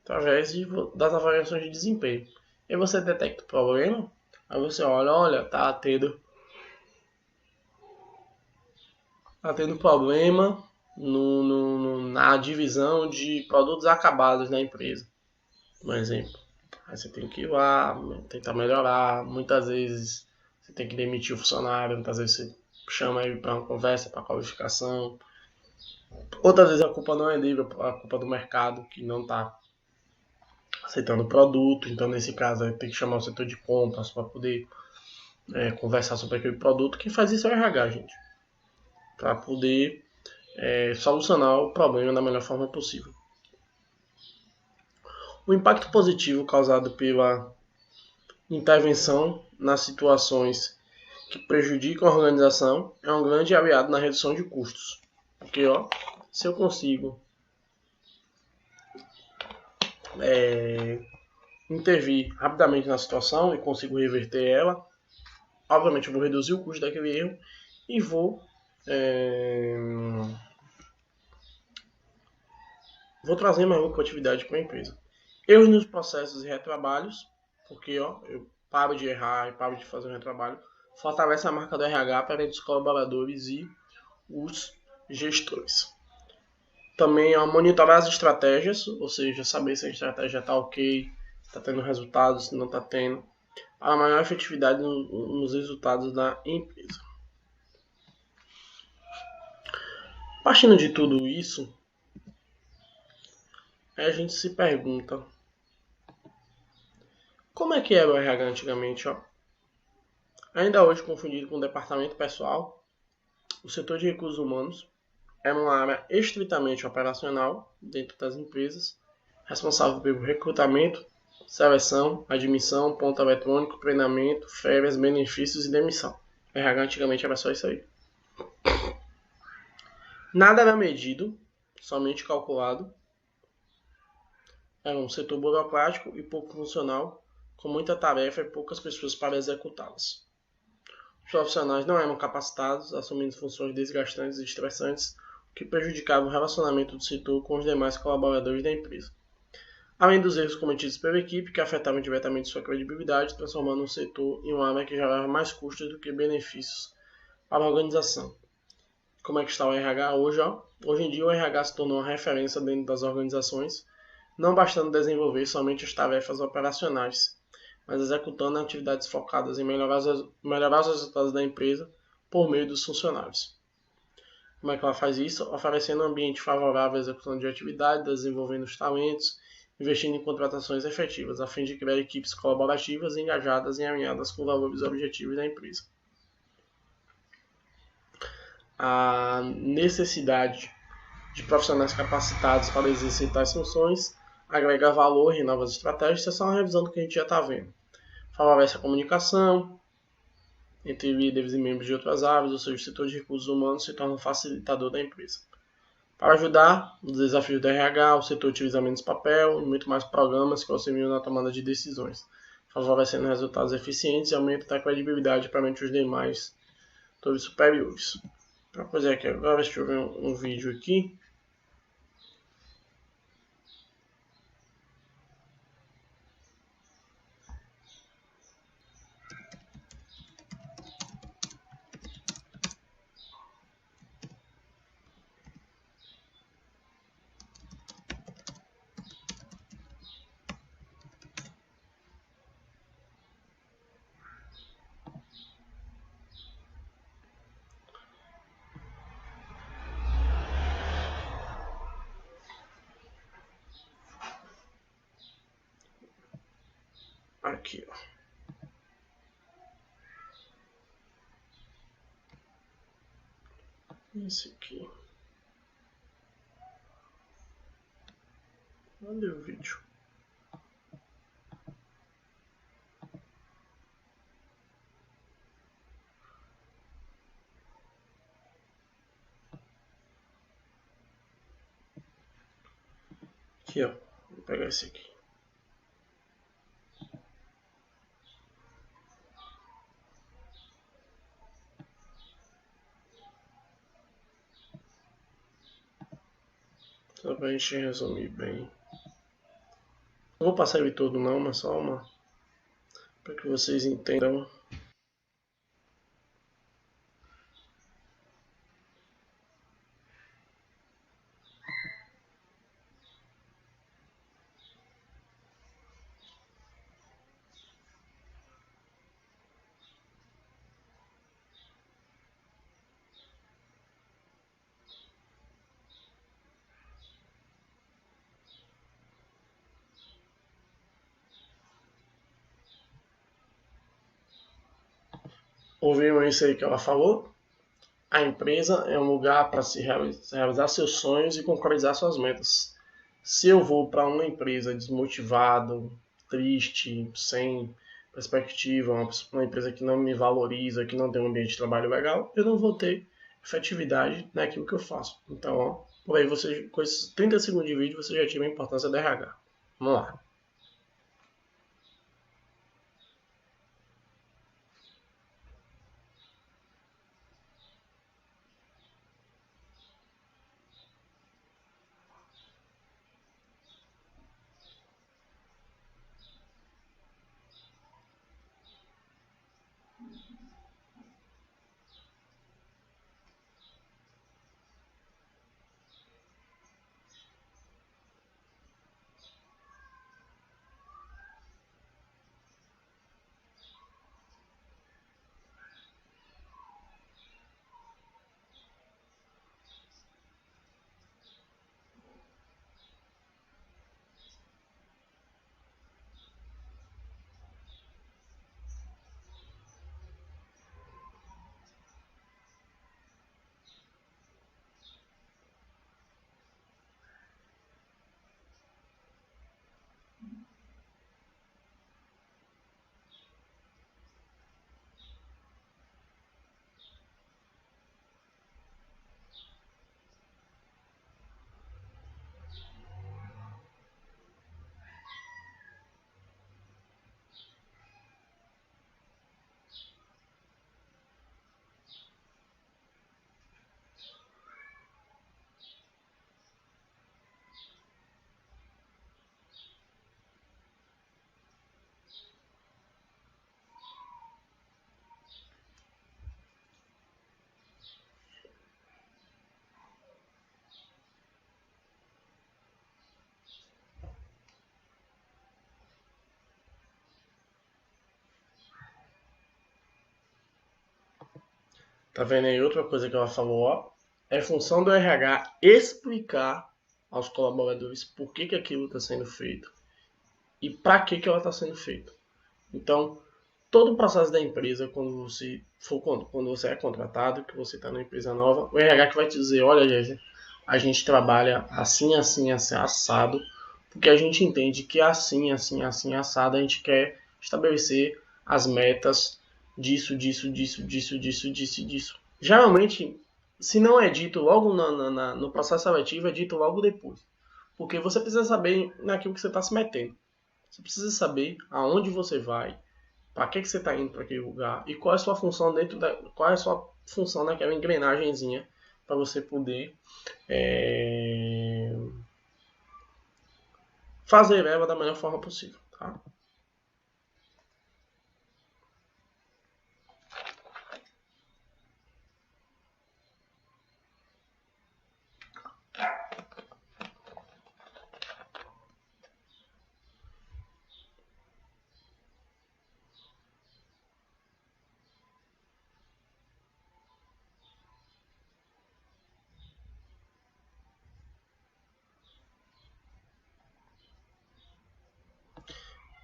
Através das avaliações de desempenho. E aí você detecta o problema, aí você olha, tá tendo problema na divisão de produtos acabados na empresa, por exemplo. Aí você tem que ir lá, tentar melhorar. Muitas vezes você tem que demitir o funcionário, muitas vezes você chama ele para uma conversa, para qualificação. Outras vezes a culpa não é dele, a culpa é do mercado que não está aceitando o produto. Então, nesse caso, tem que chamar o setor de compras para poder conversar sobre aquele produto. Quem faz isso é o RH, gente, para poder solucionar o problema da melhor forma possível. O impacto positivo causado pela intervenção nas situações que prejudicam a organização é um grande aliado na redução de custos. Porque, se eu consigo intervir rapidamente na situação e consigo reverter ela, obviamente eu vou reduzir o custo daquele erro e vou trazer mais lucratividade para a empresa. Erros nos processos e retrabalhos, porque eu paro de errar e paro de fazer um retrabalho, fortalece a marca do RH perante os colaboradores e os gestores. Também monitorar as estratégias, ou seja, saber se a estratégia está ok, está tendo resultados, se não está tendo, para maior efetividade nos resultados da empresa. Partindo de tudo isso, a gente se pergunta como é que era o RH antigamente, Ainda hoje confundido com o departamento pessoal, o setor de recursos humanos é uma área estritamente operacional dentro das empresas, responsável pelo recrutamento, seleção, admissão, ponto eletrônico, treinamento, férias, benefícios e demissão. O RH antigamente era só isso aí. Nada era medido, somente calculado. Era um setor burocrático e pouco funcional, com muita tarefa e poucas pessoas para executá-las. Os profissionais não eram capacitados, assumindo funções desgastantes e estressantes, o que prejudicava o relacionamento do setor com os demais colaboradores da empresa. Além dos erros cometidos pela equipe, que afetavam diretamente sua credibilidade, transformando o setor em uma área que gerava mais custos do que benefícios para a organização. Como é que está o RH hoje? Hoje em dia o RH se tornou uma referência dentro das organizações, não bastando desenvolver somente as tarefas operacionais, mas executando atividades focadas em melhorar os resultados da empresa por meio dos funcionários. Como é que ela faz isso? Oferecendo um ambiente favorável à execução de atividades, desenvolvendo os talentos, investindo em contratações efetivas, a fim de criar equipes colaborativas, engajadas e alinhadas com valores e objetivos da empresa. A necessidade de profissionais capacitados para exercer tais funções agrega valor em novas estratégias. Isso é só uma revisão do que a gente já está vendo. Favorece a comunicação entre líderes e membros de outras áreas, ou seja, o setor de recursos humanos se torna um facilitador da empresa. Para ajudar nos desafios do RH, o setor utiliza menos papel e muito mais programas que auxiliam na tomada de decisões, favorecendo resultados eficientes e aumento da credibilidade perante os demais setores superiores. Uma coisa aqui agora, deixa eu ver um vídeo aqui. Aqui, Esse aqui. Cadê o vídeo? Aqui, Vou pegar esse aqui. Só pra gente resumir bem. Não vou passar ele todo não, mas só uma. Para que vocês entendam. Ouviram isso aí que ela falou? A empresa é um lugar para se realizar seus sonhos e concretizar suas metas. Se eu vou para uma empresa desmotivado, triste, sem perspectiva, uma empresa que não me valoriza, que não tem um ambiente de trabalho legal, eu não vou ter efetividade naquilo que eu faço. Então, ó, por aí você, com esses 30 segundos de vídeo, você já tira a importância da RH. Vamos lá. Tá vendo aí outra coisa que ela falou, ó? É função do RH explicar aos colaboradores por que aquilo está sendo feito e para que ela está sendo feita. Então, todo o processo da empresa, quando você é contratado, que você está numa empresa nova, o RH que vai te dizer, olha, gente, a gente trabalha assim, assim, assim, assado, porque a gente entende que assim, assim, assim, assado, a gente quer estabelecer as metas disso, disso, disso, disso, disso, disso, disso. Geralmente, se não é dito logo no processo seletivo, é dito logo depois. Porque você precisa saber naquilo que você está se metendo. Você precisa saber aonde você vai, para que você está indo para aquele lugar e qual é a sua função qual é a sua função naquela engrenagemzinha para você poder fazer ela da melhor forma possível, tá?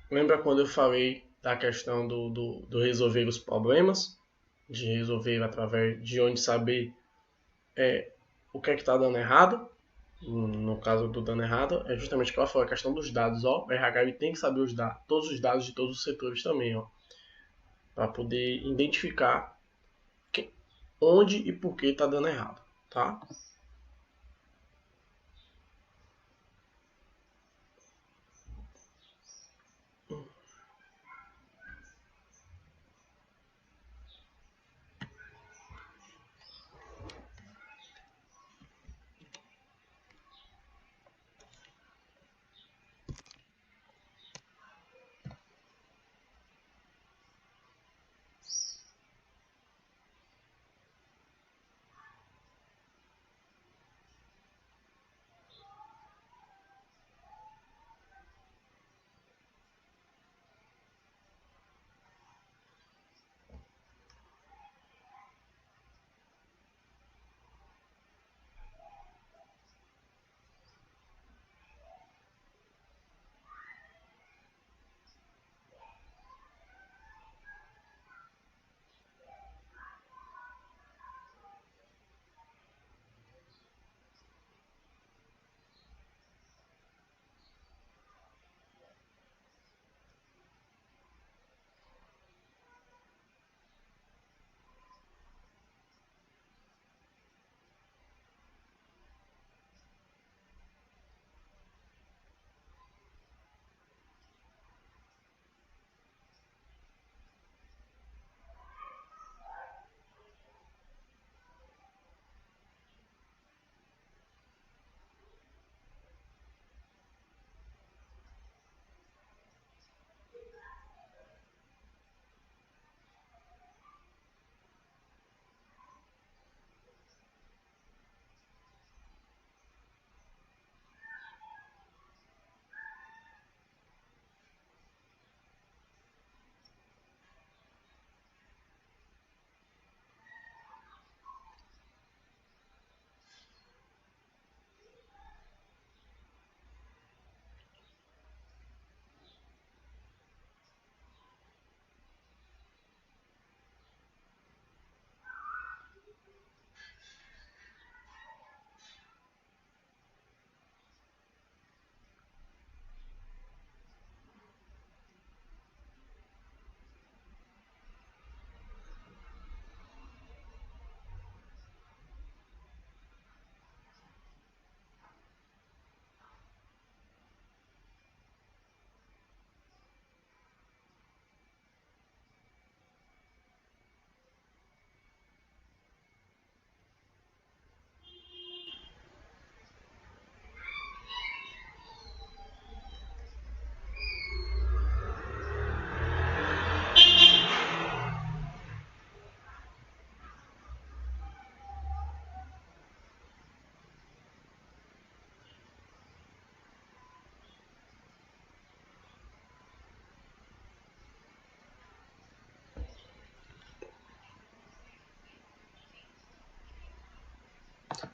Lembra quando eu falei da questão do resolver os problemas? De resolver através de onde saber o que é que está dando errado? No caso do dando errado, é justamente o que ela falou, a questão dos dados. Ó, o RH ele tem que saber todos os dados de todos os setores também, ó, para poder identificar onde e por que está dando errado, tá?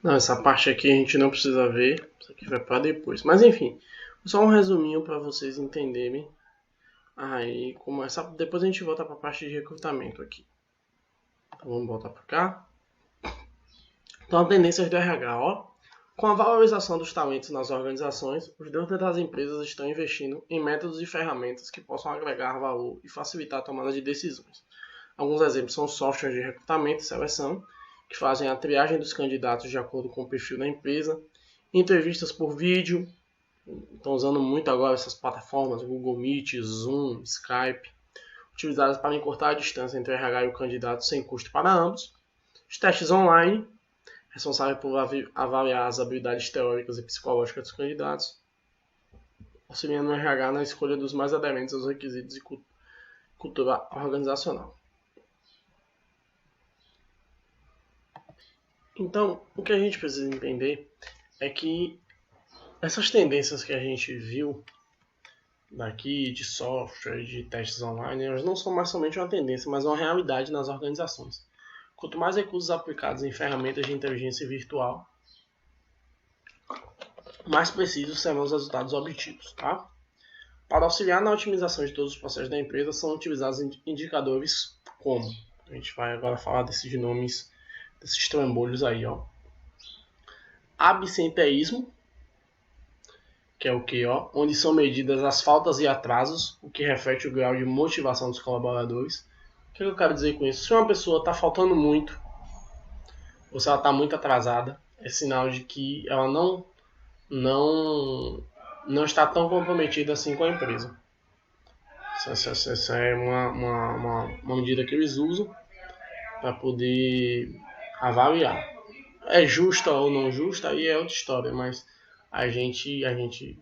Não, essa parte aqui a gente não precisa ver, isso aqui vai para depois. Mas enfim, só um resuminho para vocês entenderem. Aí, como essa, depois a gente volta para a parte de recrutamento aqui. Então vamos voltar para cá. Então, tendências do RH, ó. Com a valorização dos talentos nas organizações, os donos das empresas estão investindo em métodos e ferramentas que possam agregar valor e facilitar a tomada de decisões. Alguns exemplos são softwares de recrutamento e seleção, que fazem a triagem dos candidatos de acordo com o perfil da empresa, entrevistas por vídeo, estão usando muito agora essas plataformas, Google Meet, Zoom, Skype, utilizadas para encurtar a distância entre o RH e o candidato sem custo para ambos, os testes online, responsável por avaliar as habilidades teóricas e psicológicas dos candidatos, auxiliando o RH na escolha dos mais aderentes aos requisitos e cultura organizacional. Então, o que a gente precisa entender é que essas tendências que a gente viu daqui, de software, de testes online, elas não são mais somente uma tendência, mas uma realidade nas organizações. Quanto mais recursos aplicados em ferramentas de inteligência virtual, mais precisos serão os resultados obtidos. Tá? Para auxiliar na otimização de todos os processos da empresa, são utilizados indicadores como? A gente vai agora falar desses nomes, desses trambolhos aí. Ó. Absenteísmo, que é o que? Onde são medidas as faltas e atrasos, o que reflete o grau de motivação dos colaboradores. O que eu quero dizer com isso? Se uma pessoa está faltando muito, ou se ela está muito atrasada, é sinal de que ela não está tão comprometida assim com a empresa. Essa é uma medida que eles usam para poder avaliar. É justa ou não justa, aí é outra história, mas a gente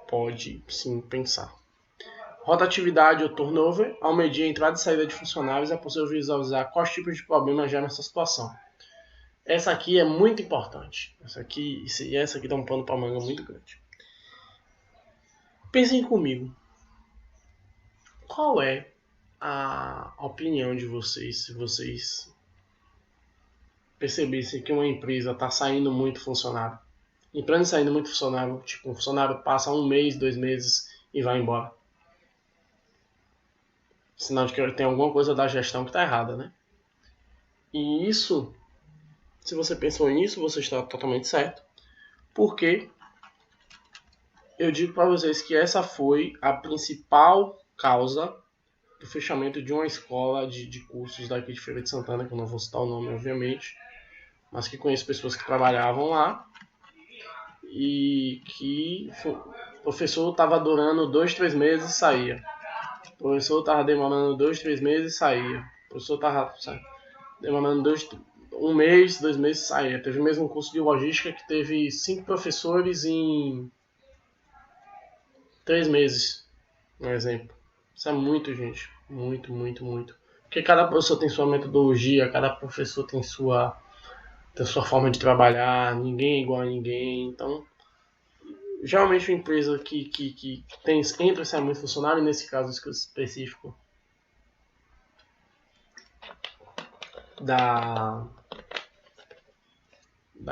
pode sim pensar. Rotatividade ou turnover, ao medir a entrada e saída de funcionários, é possível visualizar quais tipos de problemas geram essa situação. Essa aqui é muito importante. Essa aqui dá um pano para manga muito grande. Pensem comigo. Qual é a opinião de vocês se vocês percebessem que uma empresa está saindo muito funcionário? Entrando e saindo muito funcionário, tipo, um funcionário passa 1 mês, 2 meses e vai embora. Sinal de que tem alguma coisa da gestão que está errada, né? E isso, se você pensou nisso, você está totalmente certo. Porque eu digo para vocês que essa foi a principal causa do fechamento de uma escola de cursos daqui de Feira de Santana, que eu não vou citar o nome, obviamente, mas que conheço pessoas que trabalhavam lá e que o professor estava durando 2, 3 meses e saía. O professor estava demorando 2, 3 meses e saía. O professor estava demorando 1 mês, 2 meses e saía. Teve mesmo um curso de logística que teve 5 professores em 3 meses, um exemplo. Isso é muito, gente. Muito, muito, muito. Porque cada professor tem sua metodologia, cada professor tem sua forma de trabalhar, ninguém é igual a ninguém. Então, geralmente uma empresa que entra e sai muito funcionário, nesse caso específico da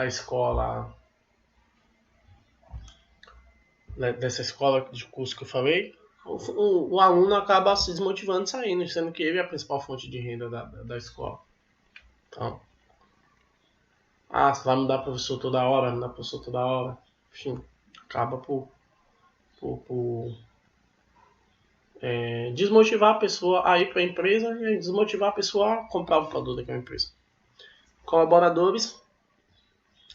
escola, dessa escola de curso que eu falei, o aluno acaba se desmotivando e saindo, sendo que ele é a principal fonte de renda da escola. Então, você vai mudar professor toda hora, enfim, acaba por desmotivar a pessoa a ir para a empresa e desmotivar a pessoa a comprar o produto daquela empresa. Colaboradores,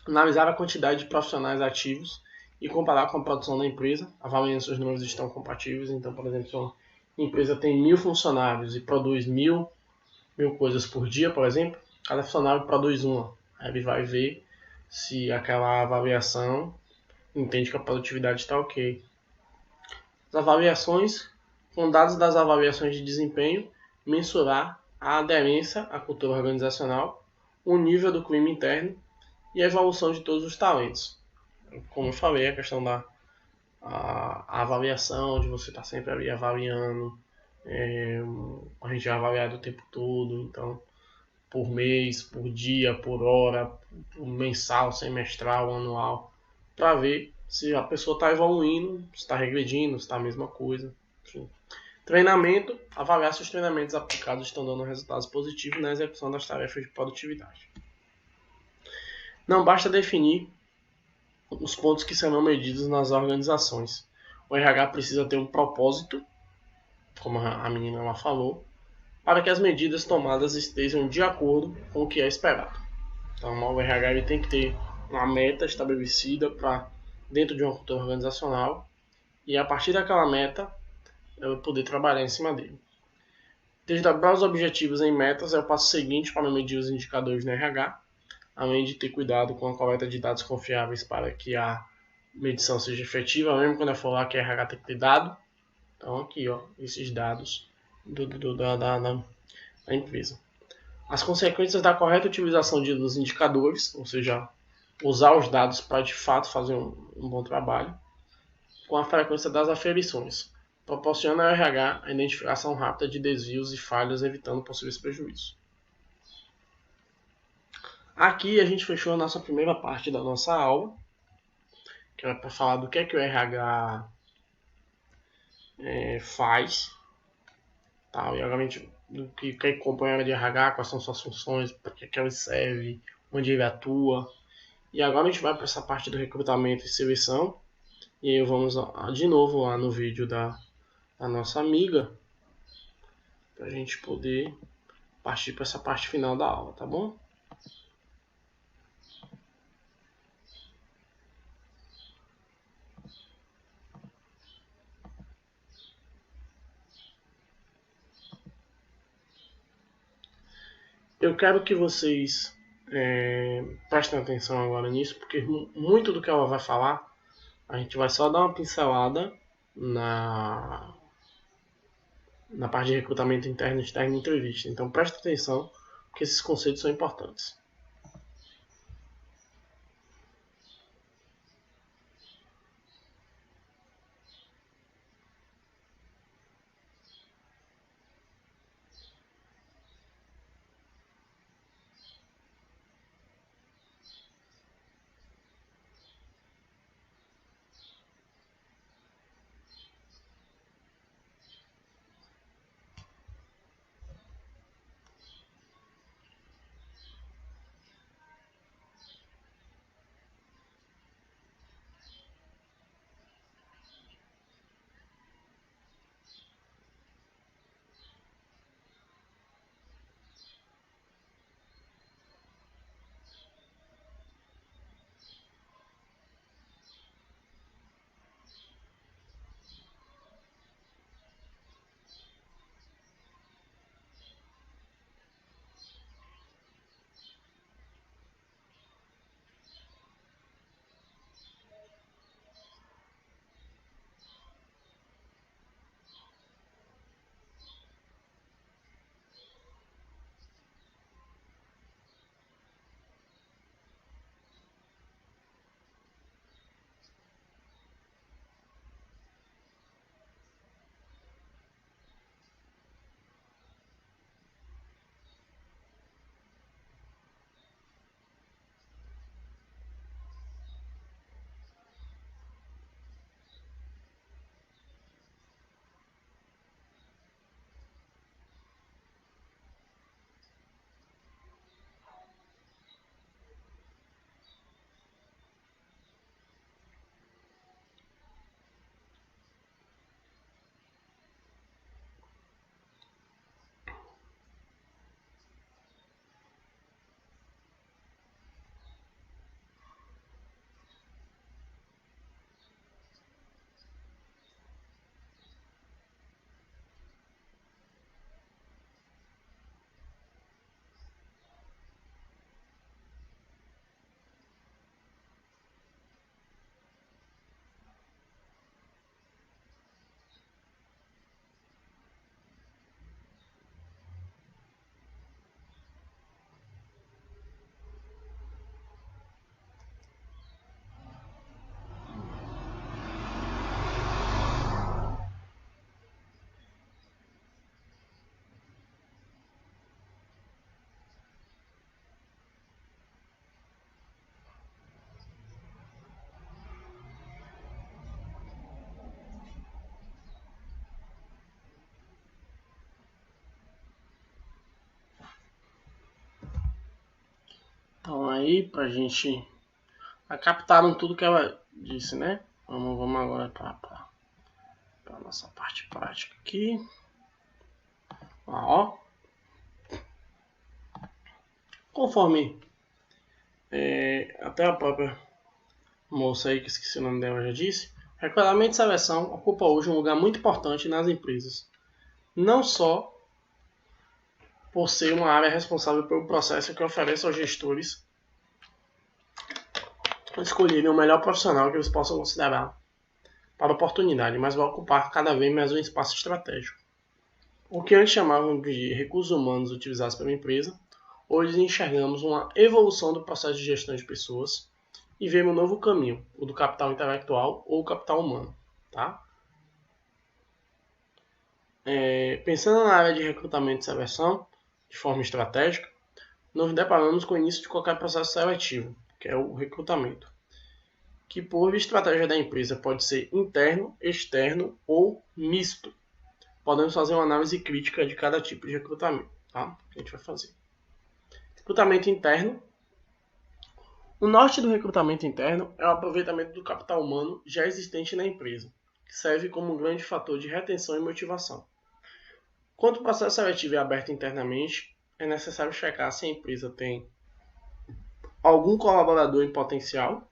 analisar a quantidade de profissionais ativos e comparar com a produção da empresa, avaliando se os números estão compatíveis. Então, por exemplo, se uma empresa tem 1.000 funcionários e produz 1.000 coisas por dia, por exemplo, cada funcionário produz uma. Aí ele vai ver se aquela avaliação entende que a produtividade está ok. As avaliações, com dados das avaliações de desempenho, mensurar a aderência à cultura organizacional, o nível do clima interno e a evolução de todos os talentos. Como eu falei, a questão da avaliação, de você estar sempre ali avaliando, a gente é avaliado o tempo todo, então por mês, por dia, por hora, por mensal, semestral, anual, para ver se a pessoa está evoluindo, se está regredindo, se está a mesma coisa. Enfim. Treinamento, avaliar se os treinamentos aplicados estão dando resultados positivos na execução das tarefas de produtividade. Não basta definir os pontos que serão medidos nas organizações. O RH precisa ter um propósito, como a menina lá falou, para que as medidas tomadas estejam de acordo com o que é esperado. Então, o RH ele tem que ter uma meta estabelecida para dentro de uma cultura organizacional e a partir daquela meta eu poder trabalhar em cima dele. Desdobrar os objetivos em metas é o passo seguinte para medir os indicadores no RH, além de ter cuidado com a coleta de dados confiáveis para que a medição seja efetiva, mesmo quando eu falar que a RH tem que ter dado. Então aqui, ó, esses dados da empresa. As consequências da correta utilização dos indicadores, ou seja, usar os dados para de fato fazer um bom trabalho, com a frequência das aferições. Proporciona ao RH a identificação rápida de desvios e falhas, evitando possíveis prejuízos. Aqui a gente fechou a nossa primeira parte da nossa aula, que era para falar do que é que o RH faz, tá? E agora a gente do que compõe a área de RH, quais são suas funções, para que ela serve, onde ele atua. E agora a gente vai para essa parte do recrutamento e seleção. E aí vamos de novo lá no vídeo da nossa amiga, para a gente poder partir para essa parte final da aula, tá bom? Eu quero que vocês prestem atenção agora nisso, porque muito do que ela vai falar, a gente vai só dar uma pincelada na parte de recrutamento interno, externo e entrevista. Então presta atenção, porque esses conceitos são importantes. Então aí, pra gente... captaram tudo que ela disse, né? Vamos agora para a nossa parte prática aqui. Ó. Conforme até a própria moça aí, que esqueci o nome dela, já disse, recrutamento e seleção ocupa hoje um lugar muito importante nas empresas. Não só por ser uma área responsável pelo processo que oferece aos gestores escolherem o melhor profissional que eles possam considerar para a oportunidade, mas vai ocupar cada vez mais um espaço estratégico. O que antes chamavam de recursos humanos utilizados pela empresa, hoje enxergamos uma evolução do processo de gestão de pessoas e vemos um novo caminho, o do capital intelectual ou capital humano. Tá? Pensando na área de recrutamento e seleção, de forma estratégica, nos deparamos com o início de qualquer processo seletivo, que é o recrutamento, que por estratégia da empresa pode ser interno, externo ou misto. Podemos fazer uma análise crítica de cada tipo de recrutamento, tá? Que a gente vai fazer. Recrutamento interno. O norte do recrutamento interno é o aproveitamento do capital humano já existente na empresa, que serve como um grande fator de retenção e motivação. Quando o processo seletivo é aberto internamente, é necessário checar se a empresa tem algum colaborador em potencial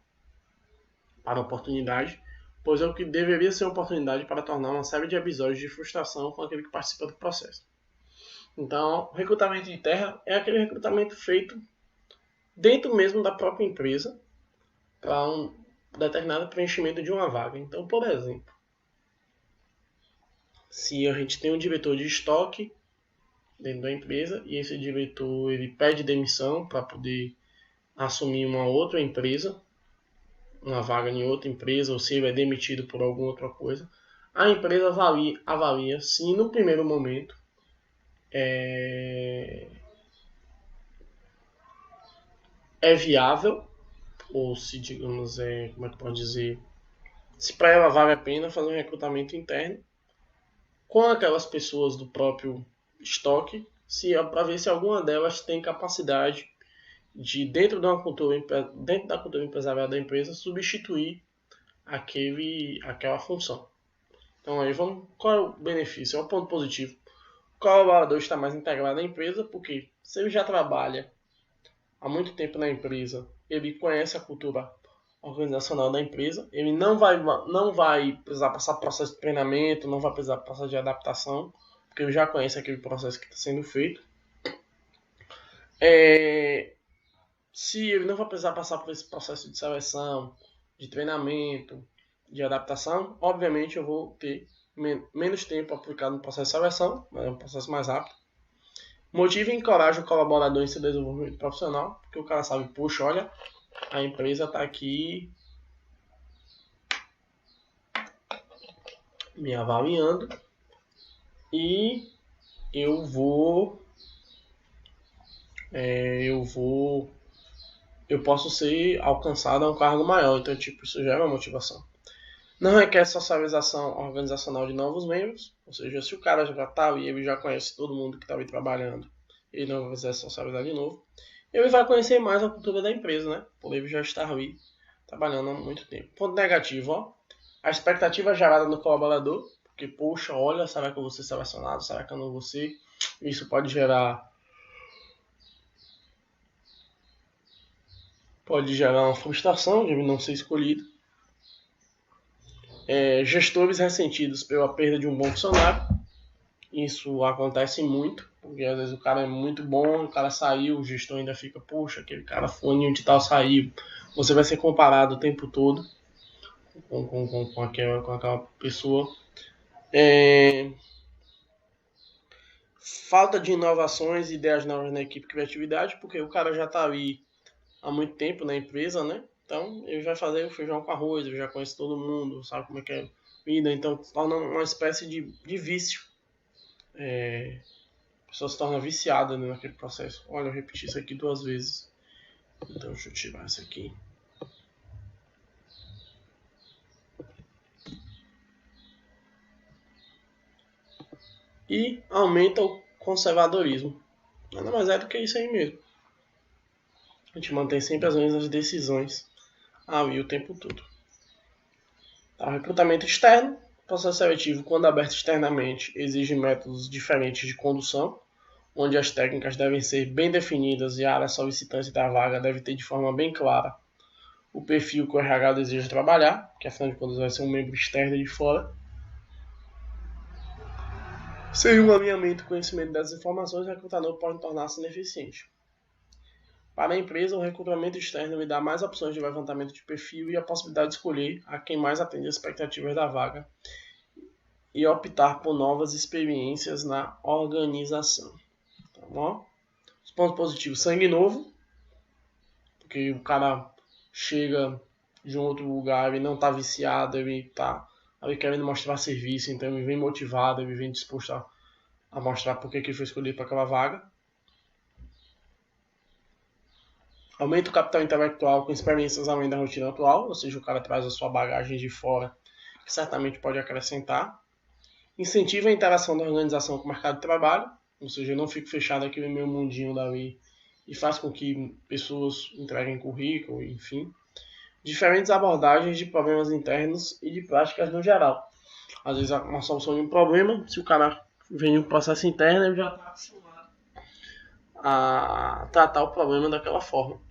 para a oportunidade, pois é o que deveria ser uma oportunidade para tornar uma série de episódios de frustração com aquele que participa do processo. Então, o recrutamento interno é aquele recrutamento feito dentro mesmo da própria empresa para um determinado preenchimento de uma vaga. Então, por exemplo, se a gente tem um diretor de estoque dentro da empresa e esse diretor ele pede demissão para poder assumir uma outra empresa, uma vaga em outra empresa, ou se ele é demitido por alguma outra coisa, a empresa avalia se no primeiro momento é viável, ou se, digamos, como é que pode dizer, se para ela vale a pena fazer um recrutamento interno com aquelas pessoas do próprio estoque, para ver se alguma delas tem capacidade de, dentro da cultura empresarial da empresa, substituir aquela função. Então aí qual é o benefício? É um ponto positivo. O colaborador está mais integrado à empresa, porque se ele já trabalha há muito tempo na empresa, ele conhece a cultura organizacional da empresa, ele não vai precisar passar processo de treinamento, não vai precisar passar de adaptação, porque ele já conhece aquele processo que está sendo feito. Se ele não vai precisar passar por esse processo de seleção, de treinamento, de adaptação, obviamente eu vou ter menos tempo aplicado no processo de seleção, mas é um processo mais rápido. Motiva e encoraja o colaborador em seu desenvolvimento profissional, porque o cara sabe, puxa, olha, a empresa está aqui me avaliando e eu posso ser alcançado a um cargo maior, então tipo, isso gera uma motivação. Não requer socialização organizacional de novos membros, ou seja, se o cara já está ali, ele já conhece todo mundo que está ali trabalhando, ele não vai precisar socializar de novo, ele vai conhecer mais a cultura da empresa, né? Por ele já estar ali trabalhando há muito tempo. Ponto negativo, ó, a expectativa gerada no colaborador, porque, poxa, olha, será que eu vou ser selecionado, será que eu não vou ser? Isso pode gerar uma frustração de não ser escolhido. Gestores ressentidos pela perda de um bom funcionário. Isso acontece muito, porque às vezes o cara é muito bom, o cara saiu, o gestor ainda fica, poxa, aquele cara fone de tal saiu. Você vai ser comparado o tempo todo com aquela pessoa. Falta de inovações e ideias novas na equipe de criatividade, porque o cara já está ali há muito tempo na empresa, né? Então ele vai fazer o feijão com arroz, ele já conhece todo mundo, sabe como é que é a vida, então torna uma espécie de vício. A pessoa se torna viciada, né, naquele processo. Olha, eu repeti isso aqui 2 vezes. Então deixa eu tirar isso aqui. E aumenta o conservadorismo. Nada mais é do que isso aí mesmo. A gente mantém sempre as mesmas decisões ali o tempo todo. Tá, o recrutamento externo. O processo seletivo, quando aberto externamente, exige métodos diferentes de condução, onde as técnicas devem ser bem definidas e a área solicitante da vaga deve ter de forma bem clara o perfil que o RH deseja trabalhar, que afinal de contas vai ser um membro externo de fora. Sem um alinhamento e conhecimento dessas informações, o recrutador pode tornar-se ineficiente. Para a empresa, o recrutamento externo lhe dá mais opções de levantamento de perfil e a possibilidade de escolher a quem mais atende às expectativas da vaga e optar por novas experiências na organização. Tá bom? Os pontos positivos: sangue novo, porque o cara chega de um outro lugar, ele não está viciado, ele está ali querendo mostrar serviço, então ele vem motivado, ele vem disposto a mostrar por que ele foi escolhido para aquela vaga. Aumenta o capital intelectual com experiências além da rotina atual, ou seja, o cara traz a sua bagagem de fora, que certamente pode acrescentar. Incentiva a interação da organização com o mercado de trabalho, ou seja, eu não fico fechado aqui no meu mundinho dali e faz com que pessoas entreguem currículo, enfim. Diferentes abordagens de problemas internos e de práticas no geral. Às vezes, uma solução de um problema, se o cara vem em um processo interno, ele já está acostumado a tratar o problema daquela forma.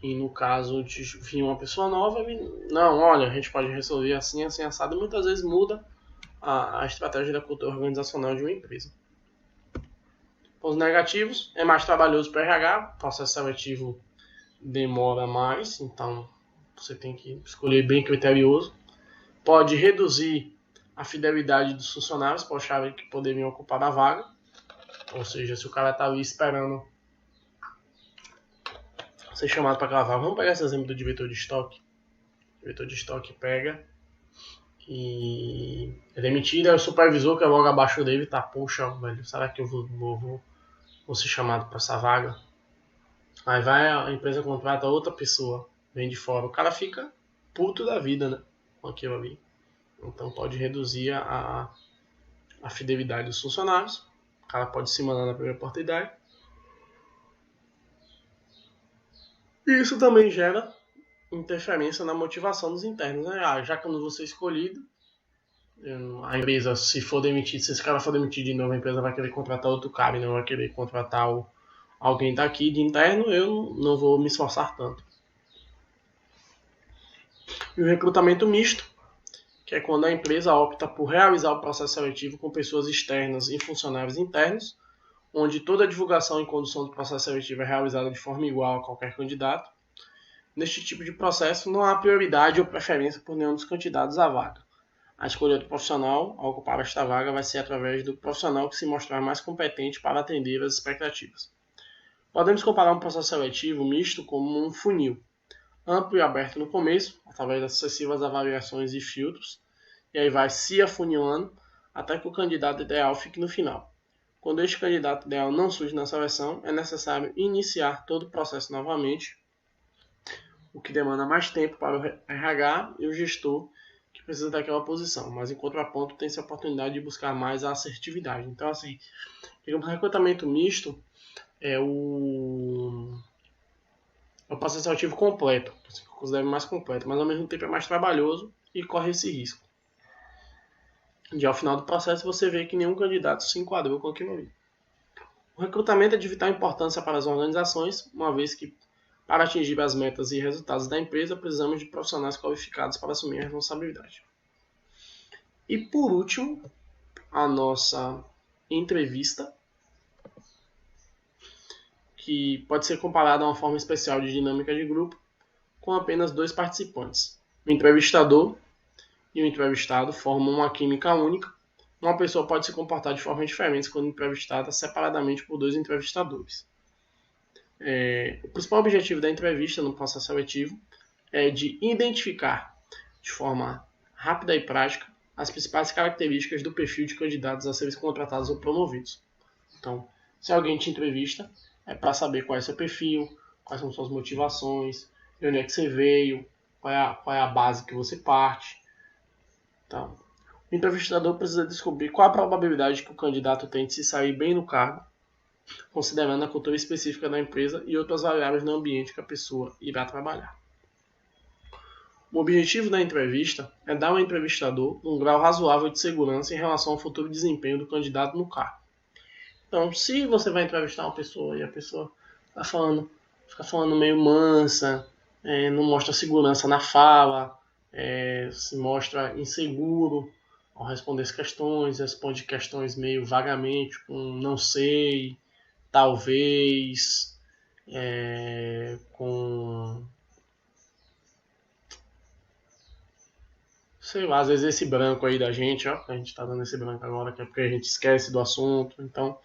E no caso de vir uma pessoa nova, ele, não, olha, a gente pode resolver assim, assim, assado, e muitas vezes muda a estratégia da cultura organizacional de uma empresa. Os negativos: é mais trabalhoso para o RH, o processo seletivo demora mais, então você tem que escolher bem criterioso. Pode reduzir a fidelidade dos funcionários para acharem que poderiam ocupar a vaga, ou seja, se o cara está ali esperando ser chamado para aquela vaga. Vamos pegar esse exemplo do diretor de estoque. O diretor de estoque pega e é demitido, aí o supervisor que é logo abaixo dele tá, poxa, velho, será que eu vou ser chamado para essa vaga? Aí vai a empresa contrata outra pessoa, vem de fora, o cara fica puto da vida, né, com aquilo ali. Então pode reduzir a fidelidade dos funcionários, o cara pode se mandar na primeira oportunidade. E isso também gera interferência na motivação dos internos, né? Já que eu não vou ser escolhido, a empresa, se for demitido, se esse cara for demitido de novo, a empresa vai querer contratar outro cara e não vai querer contratar alguém daqui de interno, eu não vou me esforçar tanto. E o recrutamento misto, que é quando a empresa opta por realizar o processo seletivo com pessoas externas e funcionários internos, onde toda a divulgação e condução do processo seletivo é realizada de forma igual a qualquer candidato. Neste tipo de processo, não há prioridade ou preferência por nenhum dos candidatos à vaga. A escolha do profissional a ocupar esta vaga vai ser através do profissional que se mostrar mais competente para atender às expectativas. Podemos comparar um processo seletivo misto como um funil, amplo e aberto no começo, através das sucessivas avaliações e filtros, e aí vai se afunilando até que o candidato ideal fique no final. Quando este candidato ideal não surge na seleção, é necessário iniciar todo o processo novamente, o que demanda mais tempo para o RH e o gestor que precisa daquela posição, mas em contraponto tem-se a oportunidade de buscar mais a assertividade. Então, assim, digamos, recrutamento misto é o processo seletivo completo, assim, eu considero mais completo, mas ao mesmo tempo é mais trabalhoso e corre esse risco de, ao final do processo, você vê que nenhum candidato se enquadrou com aquilo ali. O recrutamento é de vital importância para as organizações, uma vez que, para atingir as metas e resultados da empresa, precisamos de profissionais qualificados para assumir a responsabilidade. E, por último, a nossa entrevista, que pode ser comparada a uma forma especial de dinâmica de grupo, com apenas 2 participantes. O entrevistador e o entrevistado formam uma química única. Uma pessoa pode se comportar de forma diferente quando entrevistada separadamente por 2 entrevistadores. O principal objetivo da entrevista no processo seletivo é de identificar de forma rápida e prática as principais características do perfil de candidatos a serem contratados ou promovidos. Então, se alguém te entrevista, é para saber qual é o seu perfil, quais são suas motivações, de onde é que você veio, qual é a base que você parte. Então, o entrevistador precisa descobrir qual a probabilidade que o candidato tem de se sair bem no cargo considerando a cultura específica da empresa e outras variáveis no ambiente que a pessoa irá trabalhar. O objetivo da entrevista é dar ao entrevistador um grau razoável de segurança em relação ao futuro desempenho do candidato no cargo. Então, se você vai entrevistar uma pessoa e a pessoa fica falando meio mansa, não mostra segurança na fala, se mostra inseguro ao responder as questões, responde questões meio vagamente, com não sei, talvez, com... sei lá, às vezes esse branco aí da gente, ó, a gente tá dando esse branco agora, que é porque a gente esquece do assunto, então,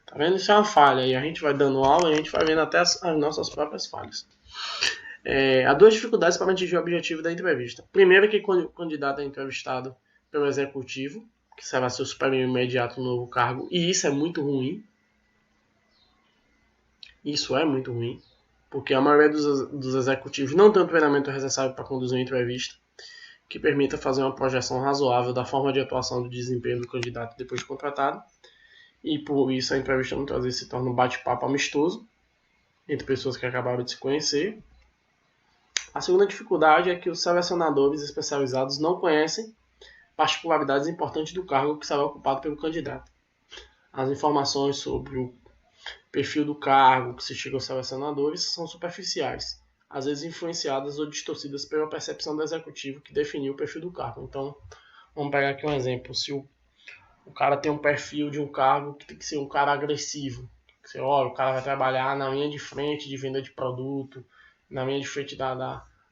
tá vendo? Isso é uma falha, e a gente vai dando aula e a gente vai vendo até as nossas próprias falhas. Há duas dificuldades para atingir o objetivo da entrevista. Primeiro é que o candidato é entrevistado pelo executivo, que será seu superior imediato no novo cargo, e isso é muito ruim. Isso é muito ruim, porque a maioria dos executivos não tem o treinamento necessário para conduzir uma entrevista que permita fazer uma projeção razoável da forma de atuação do desempenho do candidato depois de contratado. E por isso a entrevista muitas vezes se torna um bate-papo amistoso entre pessoas que acabaram de se conhecer. A segunda dificuldade é que os selecionadores especializados não conhecem particularidades importantes do cargo que será ocupado pelo candidato. As informações sobre o perfil do cargo que se chega aos selecionadores são superficiais, às vezes influenciadas ou distorcidas pela percepção do executivo que definiu o perfil do cargo. Então, vamos pegar aqui um exemplo. Se o cara tem um perfil de um cargo que tem que ser um cara agressivo, que o cara vai trabalhar na linha de frente de venda de produto, na linha de frente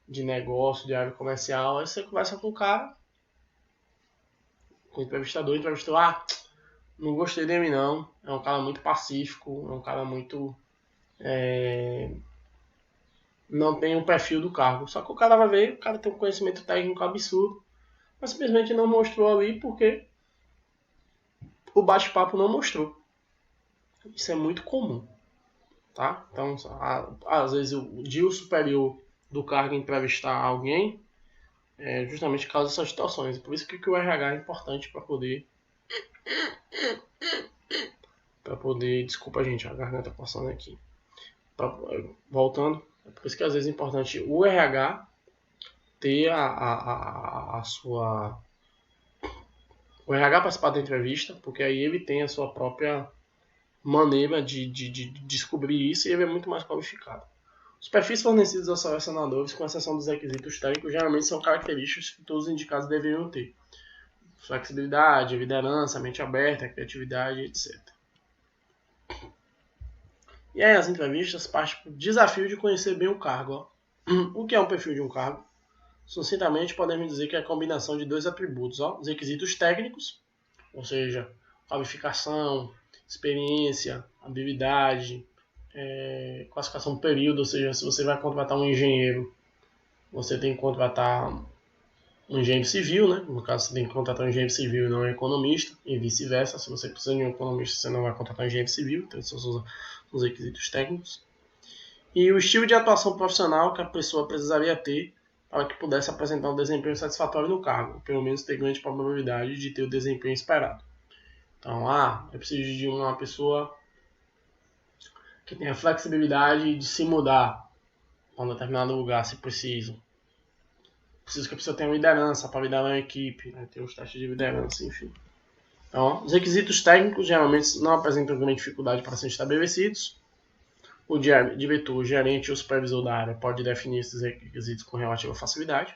de negócio, de área comercial, aí você conversa com o cara, com o entrevistador, não gostei dele não, é um cara muito pacífico, é um cara muito... não tem um perfil do cargo. Só que o cara vai ver, o cara tem um conhecimento técnico absurdo, mas simplesmente não mostrou ali porque o bate-papo não mostrou. Isso é muito comum, tá? Então, às vezes o dia superior do cargo entrevistar alguém justamente causa essas situações. Por isso que o RH é importante para poder... Desculpa, gente, a garganta passando aqui. Voltando, é por isso que às vezes é importante o RH ter a sua... O RH participar da entrevista, porque aí ele tem a sua própria maneira de descobrir isso e ele é muito mais qualificado. Os perfis fornecidos aos selecionadores, com exceção dos requisitos técnicos, geralmente são características que todos os indicados deveriam ter. Flexibilidade, liderança, mente aberta, criatividade, etc. E aí as entrevistas partem para o desafio de conhecer bem o cargo. Ó. O que é um perfil de um cargo? Sucintamente, podemos dizer que é a combinação de dois atributos. Ó. Os requisitos técnicos, ou seja, qualificação, experiência, habilidade, classificação do período, ou seja, se você vai contratar um engenheiro, você tem que contratar um engenheiro civil, né? No caso, você tem que contratar um engenheiro civil e não um economista, e vice-versa. Se você precisa de um economista, você não vai contratar um engenheiro civil, então esses são os requisitos técnicos. E o estilo de atuação profissional que a pessoa precisaria ter para que pudesse apresentar um desempenho satisfatório no cargo, pelo menos ter grande probabilidade de ter o desempenho esperado. Então, eu preciso de uma pessoa que tenha flexibilidade de se mudar para um determinado lugar, se preciso. Preciso que a pessoa tenha liderança para liderar uma equipe, né? Ter os testes de liderança, enfim. Então, os requisitos técnicos geralmente não apresentam grande dificuldade para serem estabelecidos. O diretor, o gerente ou o supervisor da área pode definir esses requisitos com relativa facilidade.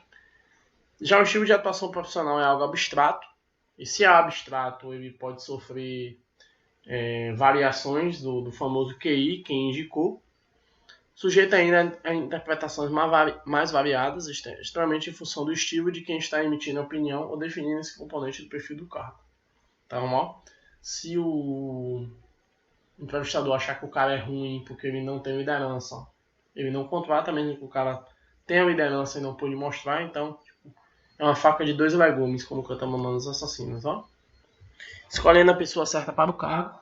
Já o estilo de atuação profissional é algo abstrato. E se é abstrato, ele pode sofrer variações do famoso QI, quem indicou, sujeito ainda a interpretações mais variadas, extremamente em função do estilo de quem está emitindo a opinião ou definindo esse componente do perfil do cargo. Então, se o entrevistador achar que o cara é ruim porque ele não tem liderança, ele não contrata mesmo que o cara tenha liderança e não pôde mostrar, então é uma faca de dois legumes, como canta Mamãe dos Assassinos. Escolhendo a pessoa certa para o cargo.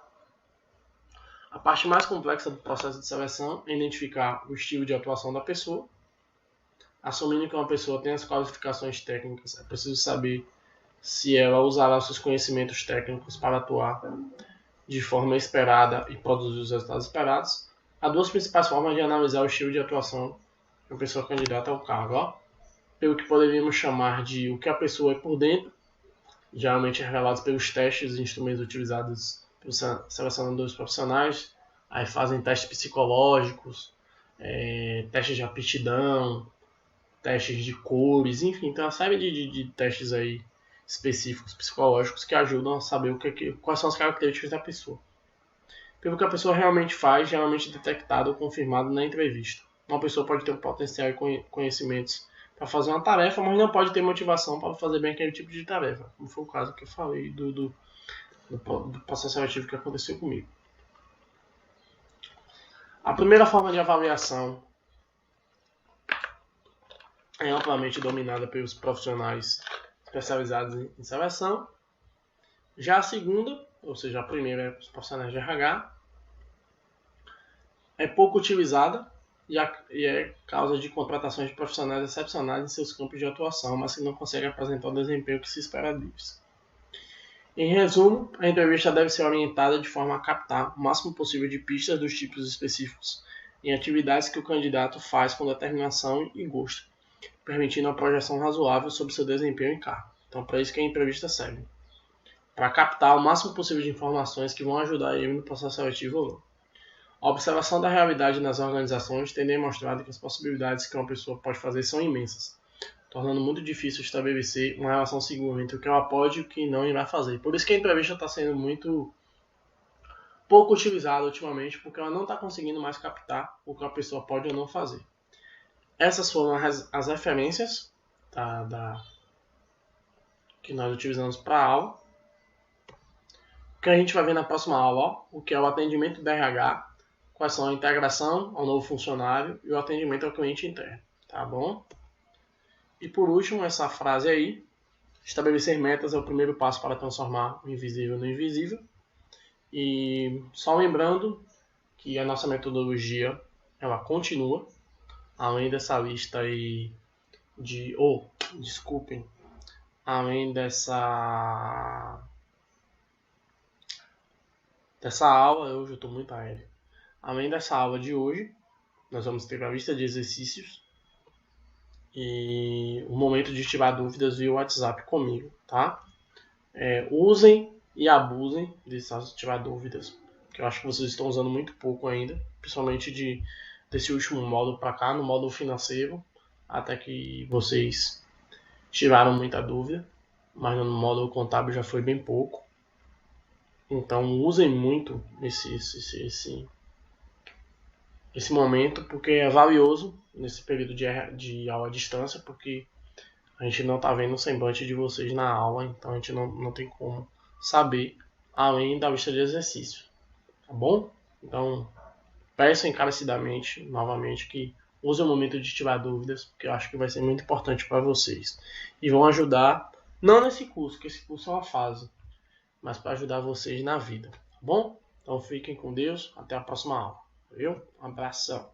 A parte mais complexa do processo de seleção é identificar o estilo de atuação da pessoa. Assumindo que uma pessoa tem as qualificações técnicas, é preciso saber se ela usará seus conhecimentos técnicos para atuar de forma esperada e produzir os resultados esperados, há duas principais formas de analisar o estilo de atuação de uma pessoa candidata ao cargo. Ó. Pelo que poderíamos chamar de o que a pessoa é por dentro, geralmente revelados pelos testes e instrumentos utilizados pelos selecionadores profissionais. Aí fazem testes psicológicos, testes de aptidão, testes de cores, enfim, tem uma série de testes aí específicos psicológicos que ajudam a saber quais são as características da pessoa. Pelo que a pessoa realmente faz, geralmente detectado ou confirmado na entrevista. Uma pessoa pode ter um potencial e conhecimentos para fazer uma tarefa, mas não pode ter motivação para fazer bem aquele tipo de tarefa, como foi o caso que eu falei do processo seletivo que aconteceu comigo. A primeira forma de avaliação é amplamente dominada pelos profissionais especializados em seleção. Já a segunda, ou seja, a primeira é os profissionais de RH, é pouco utilizada e é causa de contratações de profissionais excepcionais em seus campos de atuação, mas que não conseguem apresentar o desempenho que se espera deles. Em resumo, a entrevista deve ser orientada de forma a captar o máximo possível de pistas dos tipos específicos em atividades que o candidato faz com determinação e gosto, permitindo uma projeção razoável sobre seu desempenho e cargo. Então, para isso que a entrevista serve. Para captar o máximo possível de informações que vão ajudar ele no processo seletivo ou não. A observação da realidade nas organizações tem demonstrado que as possibilidades que uma pessoa pode fazer são imensas, tornando muito difícil estabelecer uma relação segura entre o que ela pode e o que não irá fazer. Por isso que a entrevista está sendo muito pouco utilizada ultimamente, porque ela não está conseguindo mais captar o que a pessoa pode ou não fazer. Essas foram as referências que nós utilizamos para a aula. O que a gente vai ver na próxima aula, ó, o que é o atendimento da RH, quais são a integração ao novo funcionário e o atendimento ao cliente interno, tá bom? E por último, essa frase aí, estabelecer metas é o primeiro passo para transformar o invisível no invisível. E só lembrando que a nossa metodologia, ela continua, além dessa lista aí além dessa aula, hoje eu estou muito aéreo. Além dessa aula de hoje, nós vamos ter a lista de exercícios e o momento de tirar dúvidas via WhatsApp comigo, tá? Usem e abusem desse tirar dúvidas, que eu acho que vocês estão usando muito pouco ainda, principalmente desse último módulo para cá, no módulo financeiro, até que vocês tiraram muita dúvida, mas no módulo contábil já foi bem pouco. Então usem muito esse momento, porque é valioso nesse período de aula à distância, porque a gente não está vendo o semblante de vocês na aula, então a gente não tem como saber, além da lista de exercícios, tá bom? Então, peço encarecidamente, novamente, que usem o momento de tirar dúvidas, porque eu acho que vai ser muito importante para vocês. E vão ajudar, não nesse curso, que esse curso é uma fase, mas para ajudar vocês na vida, tá bom? Então fiquem com Deus, até a próxima aula. Valeu? Um abração.